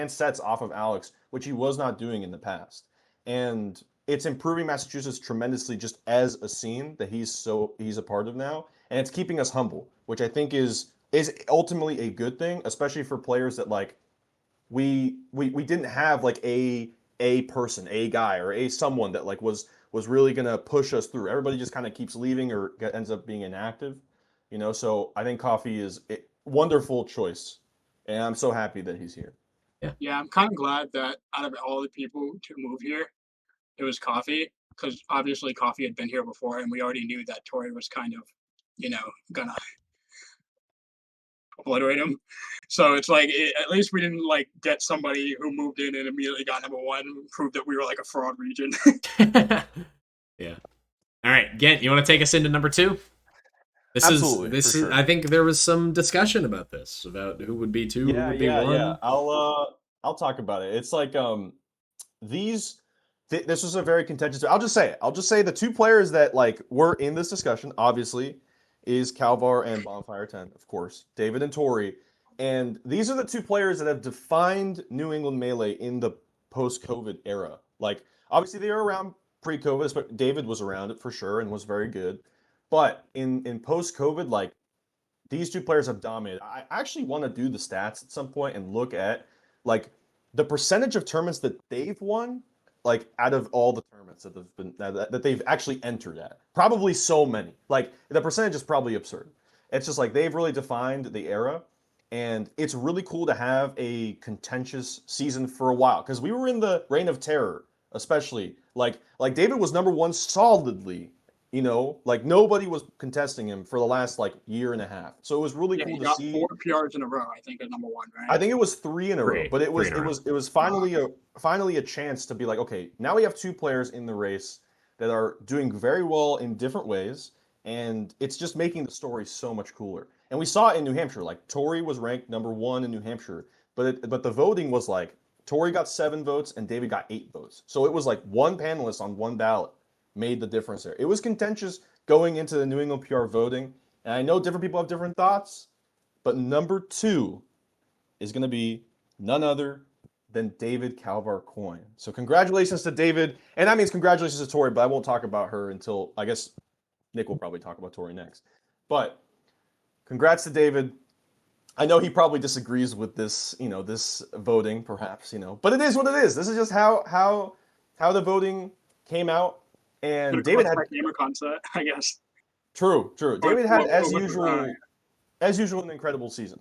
[SPEAKER 2] sets off of Alex, which he was not doing in the past, and it's improving Massachusetts tremendously just as a scene that he's a part of now, and it's keeping us humble, which I think is ultimately a good thing, especially for players that like we didn't have like a person, a guy, or a someone that like was really gonna push us through. Everybody just kind of keeps leaving or ends up being inactive, So I think Coffey is a wonderful choice, and I'm so happy that he's here.
[SPEAKER 3] Yeah, I'm kind of glad that out of all the people to move here, it was Coffee, because obviously Coffee had been here before, and we already knew that Tori was kind of, gonna obliterate him. So it's like at least we didn't like get somebody who moved in and immediately got number 1, proved that we were like a fraud region.
[SPEAKER 1] Yeah. All right, Gent, you want to take us into number 2?
[SPEAKER 2] Absolutely,
[SPEAKER 1] This
[SPEAKER 2] for
[SPEAKER 1] is.
[SPEAKER 2] sure.
[SPEAKER 1] I think there was some discussion about this, about who would be 2, who would be 1.
[SPEAKER 2] Yeah. I'll talk about it. It's like this was a very contentious. I'll just say the 2 players that like were in this discussion obviously is Kalvar and Bonfire 10, of course, David and Tori, and these are the 2 players that have defined New England Melee in the post-COVID era. Like obviously they were around pre-COVID, but David was around it for sure and was very good. But in post-COVID, like these 2 players have dominated. I actually want to do the stats at some point and look at like the percentage of tournaments that they've won, like out of all the tournaments that they've actually entered at. Probably so many. Like the percentage is probably absurd. It's just like they've really defined the era, and it's really cool to have a contentious season for a while because we were in the reign of terror, especially like David was number 1 solidly. Like nobody was contesting him for the last like year and a half. So it was really
[SPEAKER 3] Yeah,
[SPEAKER 2] cool
[SPEAKER 3] he
[SPEAKER 2] to
[SPEAKER 3] got
[SPEAKER 2] see.
[SPEAKER 3] 4 PRs in a row, I think, at number 1, right?
[SPEAKER 2] I think it was 3 in a row,
[SPEAKER 1] Three.
[SPEAKER 2] but it was
[SPEAKER 1] Three in a row.
[SPEAKER 2] it was finally a chance to be like, okay, now we have 2 players in the race that are doing very well in different ways, and it's just making the story so much cooler. And we saw it in New Hampshire. Like Tori was ranked number 1 in New Hampshire, but the voting was like Tori got 7 votes and David got 8 votes. So it was like one panelist on one ballot made the difference there. It was contentious going into the New England PR voting, and I know different people have different thoughts, but number 2 is going to be none other than David Kalvar Coin. So congratulations to David, and that means congratulations to Tori, but I won't talk about her until, I guess, Nick will probably talk about Tori next. But congrats to David. I know he probably disagrees with this, this voting, perhaps, but it is what it is. This is just how how the voting came out, and
[SPEAKER 3] Could've
[SPEAKER 2] David
[SPEAKER 3] clutched
[SPEAKER 2] had
[SPEAKER 3] that gamer concept, I guess.
[SPEAKER 2] true.
[SPEAKER 3] But
[SPEAKER 2] David had
[SPEAKER 3] well, over,
[SPEAKER 2] as usual an incredible season.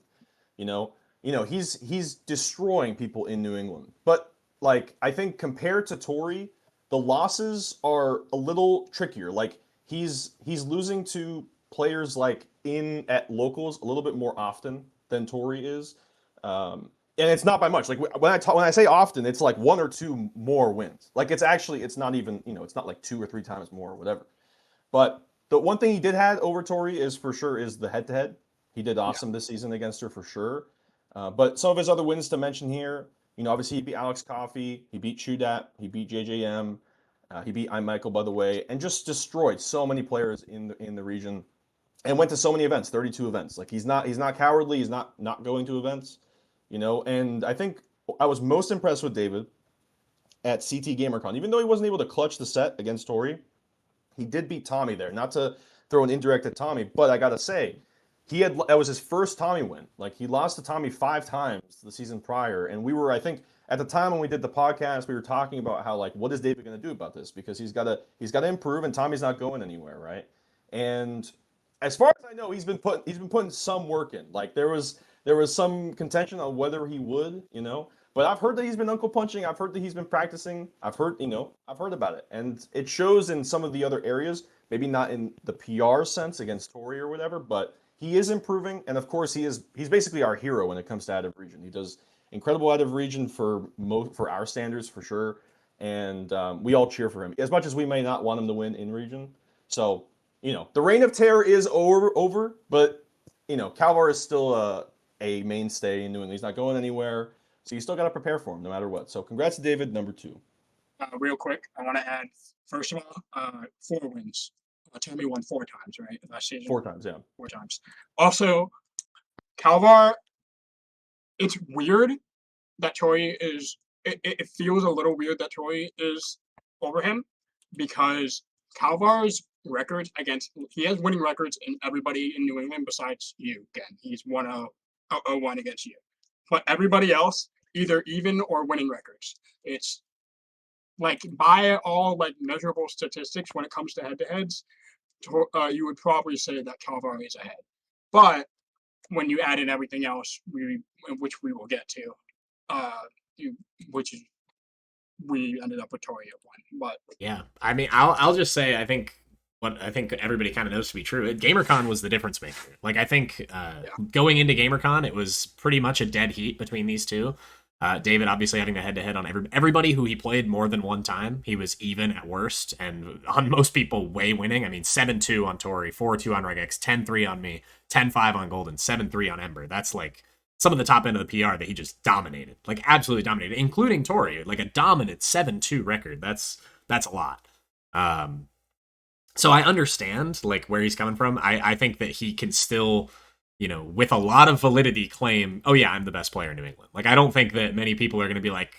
[SPEAKER 2] You know, he's destroying people in New England. But like I think compared to Torrey, the losses are a little trickier. Like he's losing to players like in at locals a little bit more often than Torrey is. And it's not by much. Like when I say often, it's like one or two more wins. Like it's not even, it's not like 2 or 3 times more or whatever. But the one thing he did have over Tori is for sure is the head to head. He did
[SPEAKER 3] yeah.
[SPEAKER 2] awesome this season against her for sure. But some of his other wins to mention here, obviously he beat Alex Coffey, he beat Chudat, he beat JJM, he beat I'm Michael by the way, and just destroyed so many players in the region, and went to so many events, 32 events. Like he's not cowardly, he's not going to events, And I think I was most impressed with David at CT GamerCon, even though he wasn't able to clutch the set against Tori. He did beat Tommy there. Not to throw an indirect at Tommy, but I gotta say, that was his first Tommy win. Like he lost to Tommy 5 times the season prior, and we were, I think, at the time when we did the podcast, we were talking about how like, what is David gonna do about this? Because he's gotta improve, and Tommy's not going anywhere, right? And as far as I know, he's been putting some work in. Like there was some contention on whether he would. But I've heard that he's been uncle punching. I've heard that he's been practicing. I've heard about it. And it shows in some of the other areas, maybe not in the PR sense against Tori or whatever, but he is improving. And of course, he's basically our hero when it comes to out of region. He does incredible out of region for our standards for sure. And we all cheer for him as much as we may not want him to win in region. So, the reign of terror is over, but, Calvar is still a mainstay in New England. He's not going anywhere. So you still got to prepare for him no matter what. So congrats to David, number 2.
[SPEAKER 3] Real quick, I want to add, first of all, 4 wins. Tommy won 4 times, right? Last season.
[SPEAKER 2] 4 times, yeah.
[SPEAKER 3] 4 times. Also, Calvar, it's weird that Tori is, it feels a little weird that Tori is over him because Calvar's records he has winning records in everybody in New England besides you, again. He's 1-0 against you. But everybody else, either even or winning records. It's like by all like measurable statistics when it comes to head-to-heads, you would probably say that Calvar is ahead. But when you add in everything else, which we will get to, we ended up with Tori at 1. But
[SPEAKER 1] yeah, I mean, I'll just say I think what I think everybody kind of knows to be true. GamerCon was the difference maker. Like I think going into GamerCon, it was pretty much a dead heat between these two. David obviously having the head-to-head on everybody who he played more than one time. He was even at worst, and on most people, way winning. I mean, 7-2 on Tori, 4-2 on Regex, 10-3 on me, 10-5 on Golden, 7-3 on Ember. That's like some of the top end of the PR that he just dominated, like absolutely dominated, including Tori, like a dominant 7-2 record. That's a lot. So I understand like where he's coming from. I think that he can still, with a lot of validity claim, oh yeah, I'm the best player in New England. Like I don't think that many people are going to be like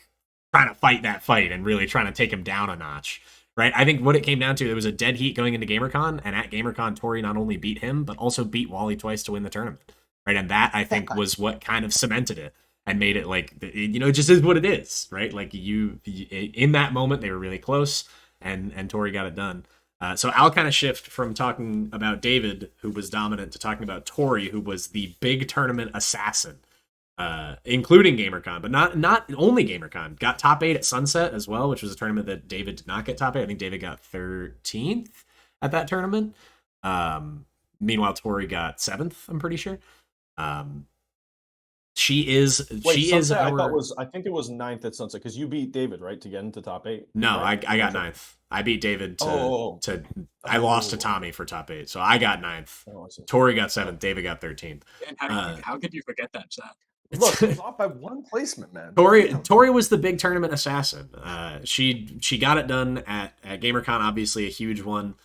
[SPEAKER 1] trying to fight that fight and really trying to take him down a notch, right? I think what it came down to, it was a dead heat going into GamerCon, and at GamerCon, Tori not only beat him, but also beat Wally twice to win the tournament, right? And that I think was what kind of cemented it and made it like, it just is what it is, right? Like you in that moment, they were really close, and Tori got it done. So I'll kind of shift from talking about David, who was dominant, to talking about Tori, who was the big tournament assassin, including GamerCon, but not only GamerCon. Got top 8 at Sunset as well, which was a tournament that David did not get top 8. I think David got 13th at that tournament. Meanwhile, Tori got 7th, I'm pretty sure. She is
[SPEAKER 2] Sunset,
[SPEAKER 1] our...
[SPEAKER 2] I think it was 9th at Sunset because you beat David, right, to get into top 8.
[SPEAKER 1] No,
[SPEAKER 2] right?
[SPEAKER 1] I got 9th. I beat David I lost to Tommy for top 8, so I got 9th. Tori got 7th. David got 13th.
[SPEAKER 3] And how could you forget that, Zach?
[SPEAKER 2] Look, it was off by 1 placement, man.
[SPEAKER 1] Tori was the big tournament assassin. She got it done at GamerCon, obviously a huge one.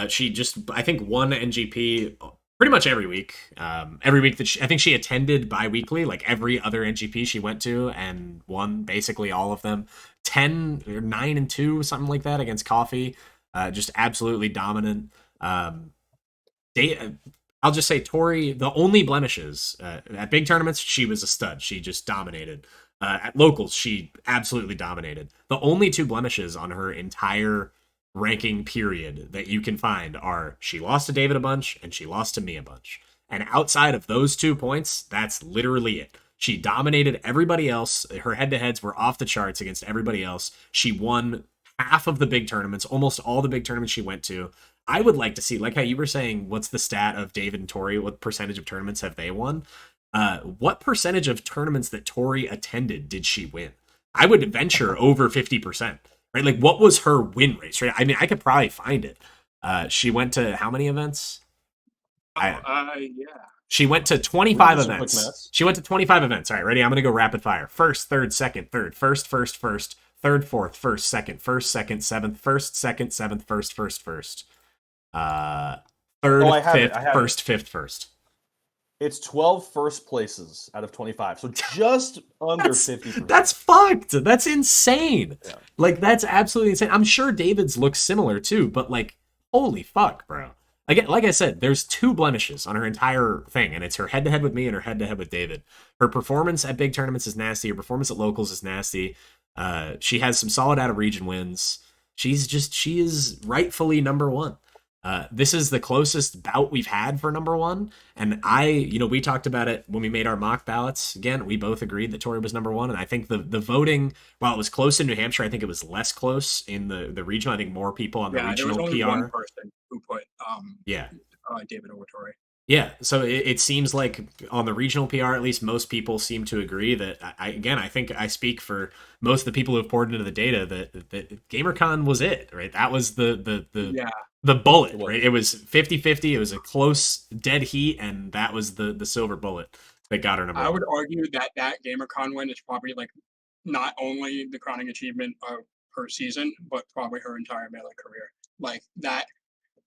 [SPEAKER 1] She just, I think, won NGP pretty much every week. Every week that I think she attended bi-weekly, like every other NGP she went to, and won basically all of them. 10 or 9-2, something like that against Coffee. Just absolutely dominant. I'll just say Tori, the only blemishes at big tournaments, she was a stud. She just dominated. At locals, she absolutely dominated. The only two blemishes on her entire ranking period that you can find are she lost to David a bunch and she lost to me a bunch. And outside of those 2 points, that's literally it. She dominated everybody else. Her head-to-heads were off the charts against everybody else. She won half of the big tournaments, almost all the big tournaments she went to. I would like to see, like how you were saying, what's the stat of David and Tori? What percentage of tournaments have they won? What percentage of tournaments that Tori attended did she win? I would venture over 50%, right? Like, what was her win rate, right? I mean, I could probably find it. She went to how many events?
[SPEAKER 3] Yeah.
[SPEAKER 1] She went to 25 events. She went to 25 events. All right, ready? I'm going to go rapid fire. First, third, second, third. First, third, fourth, first, second, seventh, first, second, seventh, first. Third, fifth, first, fifth, first.
[SPEAKER 2] It's 12 first places out of 25. So just under 50%.
[SPEAKER 1] That's fucked. That's insane.
[SPEAKER 2] Yeah.
[SPEAKER 1] Like, that's absolutely insane. I'm sure David's looks similar too, but like, holy fuck, bro. Again, like I said, there's 2 blemishes on her entire thing, and it's her head-to-head with me and her head-to-head with David. Her performance at big tournaments is nasty. Her performance at locals is nasty. She has some solid out-of-region wins. She is rightfully number 1. This is the closest bout we've had for number 1. And we talked about it when we made our mock ballots. Again, we both agreed that Tori was number 1. And I think the voting, while it was close in New Hampshire, I think it was less close in the regional. I think more people on the regional
[SPEAKER 3] there was only
[SPEAKER 1] PR.
[SPEAKER 3] one person who put David over Tori.
[SPEAKER 1] Yeah, so it seems like on the regional PR, at least most people seem to agree that, I think I speak for most of the people who have poured into the data that GamerCon was it, right? That was the bullet, right? It was 50-50. It was a close dead heat, and that was the silver bullet that got her number 1.
[SPEAKER 3] I would argue that GamerCon win is probably like not only the crowning achievement of her season, but probably her entire Melee career. Like, that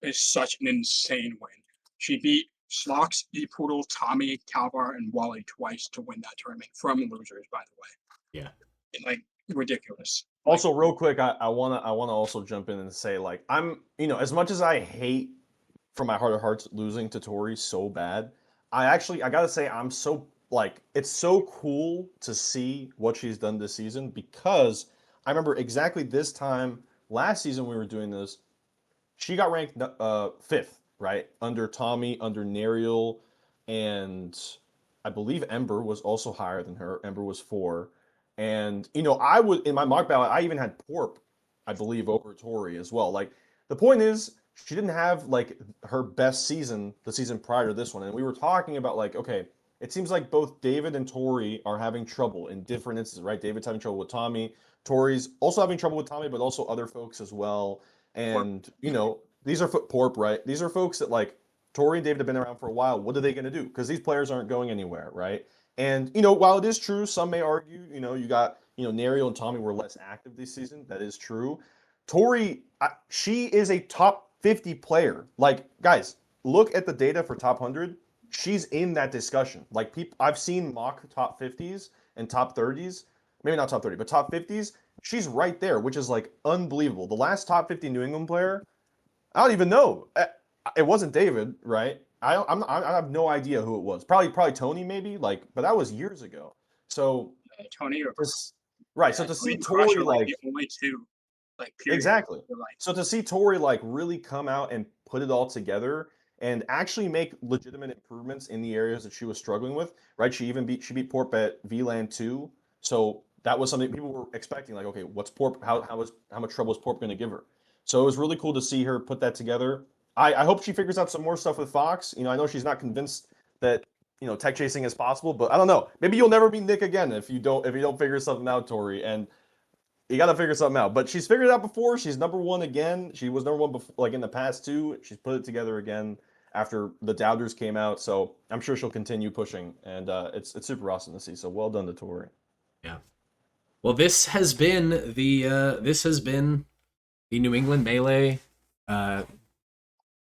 [SPEAKER 3] is such an insane win. She beat Slox, ePoodle, Tommy, Calvar, and Wally twice to win that tournament from losers, by the way.
[SPEAKER 1] Yeah.
[SPEAKER 3] Like, ridiculous.
[SPEAKER 2] Also, real quick, I wanna also jump in and say, like, I'm, as much as I hate from my heart of hearts losing to Tori so bad, I gotta say I'm so, like, it's so cool to see what she's done this season, because I remember exactly this time last season we were doing this, she got ranked 5th, right? Under Tommy, under Nerial, and I believe Ember was also higher than her. Ember was 4. And, I would, in my mock ballot, I even had Porp, I believe, over Tori as well. Like, the point is, she didn't have, like, her best season the season prior to this one. And we were talking about, like, okay, it seems like both David and Tori are having trouble in different instances, right? David's having trouble with Tommy. Tori's also having trouble with Tommy, but also other folks as well. And, these are Porp, right? These are folks that, like, Tori and David have been around for a while. What are they going to do? Because these players aren't going anywhere, right? And, while it is true, some may argue, you got, Nerial and Tommy were less active this season. That is true. Tori, she is a top 50 player. Like, guys, look at the data for top 100. She's in that discussion. Like, I've seen mock top 50s and top 30s. Maybe not top 30, but top 50s. She's right there, which is, like, unbelievable. The last top 50 New England player, I don't even know. It wasn't David, right? I have no idea who it was. Probably Tony, maybe. Like, but that was years ago. So
[SPEAKER 3] Tony or
[SPEAKER 2] right. So to see Tori, like,
[SPEAKER 3] the only 2, like, period.
[SPEAKER 2] Exactly. So to see Tori, like, really come out and put it all together and actually make legitimate improvements in the areas that she was struggling with, right? She beat Porp at VLAN 2. So that was something people were expecting. Like, okay, what's Porp? How much trouble is Porp going to give her? So it was really cool to see her put that together. I hope she figures out some more stuff with Fox. I know she's not convinced that tech chasing is possible, but I don't know. Maybe you'll never be Nick again if you don't figure something out, Tori. And you got to figure something out. But she's figured it out before. She's number 1 again. She was number 1 before, like, in the past 2. She's put it together again after the Doubters came out. So I'm sure she'll continue pushing, and it's super awesome to see. So well done to Tori.
[SPEAKER 1] Yeah. Well, this has been the New England Melee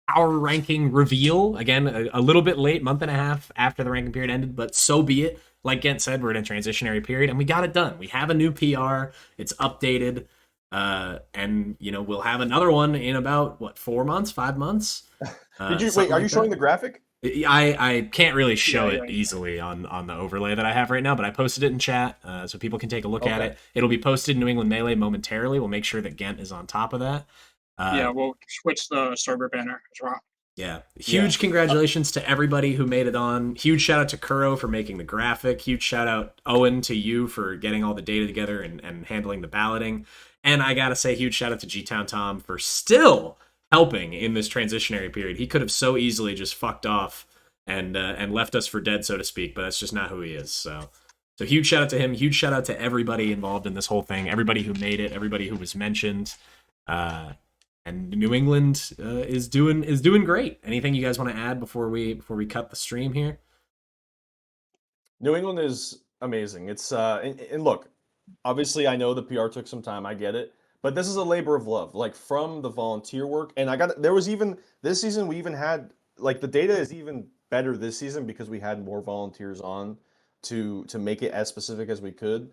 [SPEAKER 1] power ranking reveal. Again, a little bit late, month and a half after the ranking period ended, but so be it. Like Gent said, we're in a transitionary period, and we got it done. We have a new PR. It's updated, and we'll have another one in about 4 months, 5 months.
[SPEAKER 2] Are you showing the graphic?
[SPEAKER 1] I can't really show
[SPEAKER 3] Yeah,
[SPEAKER 1] it easily on the overlay that I have right now, but I posted it in chat so people can take a look at
[SPEAKER 2] Okay.
[SPEAKER 1] it. It'll be posted in New England Melee momentarily. We'll make sure that Ghent is on top of that.
[SPEAKER 3] Yeah, we'll switch the server banner as well.
[SPEAKER 1] Yeah. Huge congratulations to everybody who made it on. Huge shout out to Kuro for making the graphic. Huge shout out, Owen, to you for getting all the data together and handling the balloting. And I gotta say, huge shout out to G-Town Tom for still helping in this transitionary period. He could have so easily just fucked off and left us for dead, so to speak, but that's just not who he is. So huge shout out to him. Huge shout out to everybody involved in this whole thing. Everybody who made it. Everybody who was mentioned. And New England is doing great. Anything you guys want to add before we cut the stream here?
[SPEAKER 2] New England is amazing. It's and look, obviously I know the PR took some time. I get it, but this is a labor of love. Like from the volunteer work, and there was even this season we even had like the data is even better this season because we had more volunteers on to make it as specific as we could.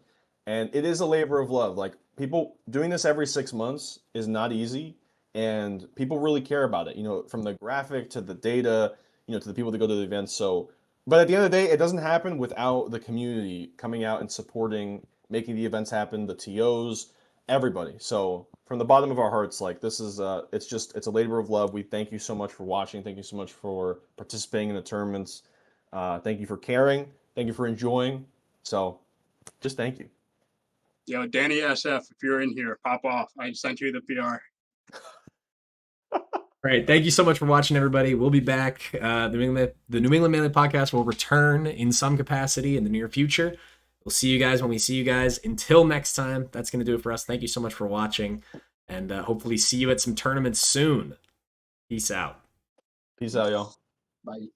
[SPEAKER 2] And it is a labor of love. Like people doing this every 6 months is not easy, and people really care about it. You know, from the graphic to the data, you know, to the people that go to the events. So, but at the end of the day, it doesn't happen without the community coming out and supporting, making the events happen, the TOs, everybody. So, from the bottom of our hearts, like this is, it's a labor of love. We thank you so much for watching. Thank you so much for participating in the tournaments. Thank you for caring. Thank you for enjoying. So, just thank you.
[SPEAKER 3] Yo, Danny SF, if you're in here, pop off. I sent you the PR.
[SPEAKER 1] Right. Thank you so much for watching, everybody. We'll be back. The New England Melee podcast will return in some capacity in the near future. We'll see you guys when we see you guys. Until next time, that's going to do it for us. Thank you so much for watching, and hopefully see you at some tournaments soon. Peace out.
[SPEAKER 2] Peace out, y'all.
[SPEAKER 3] Bye.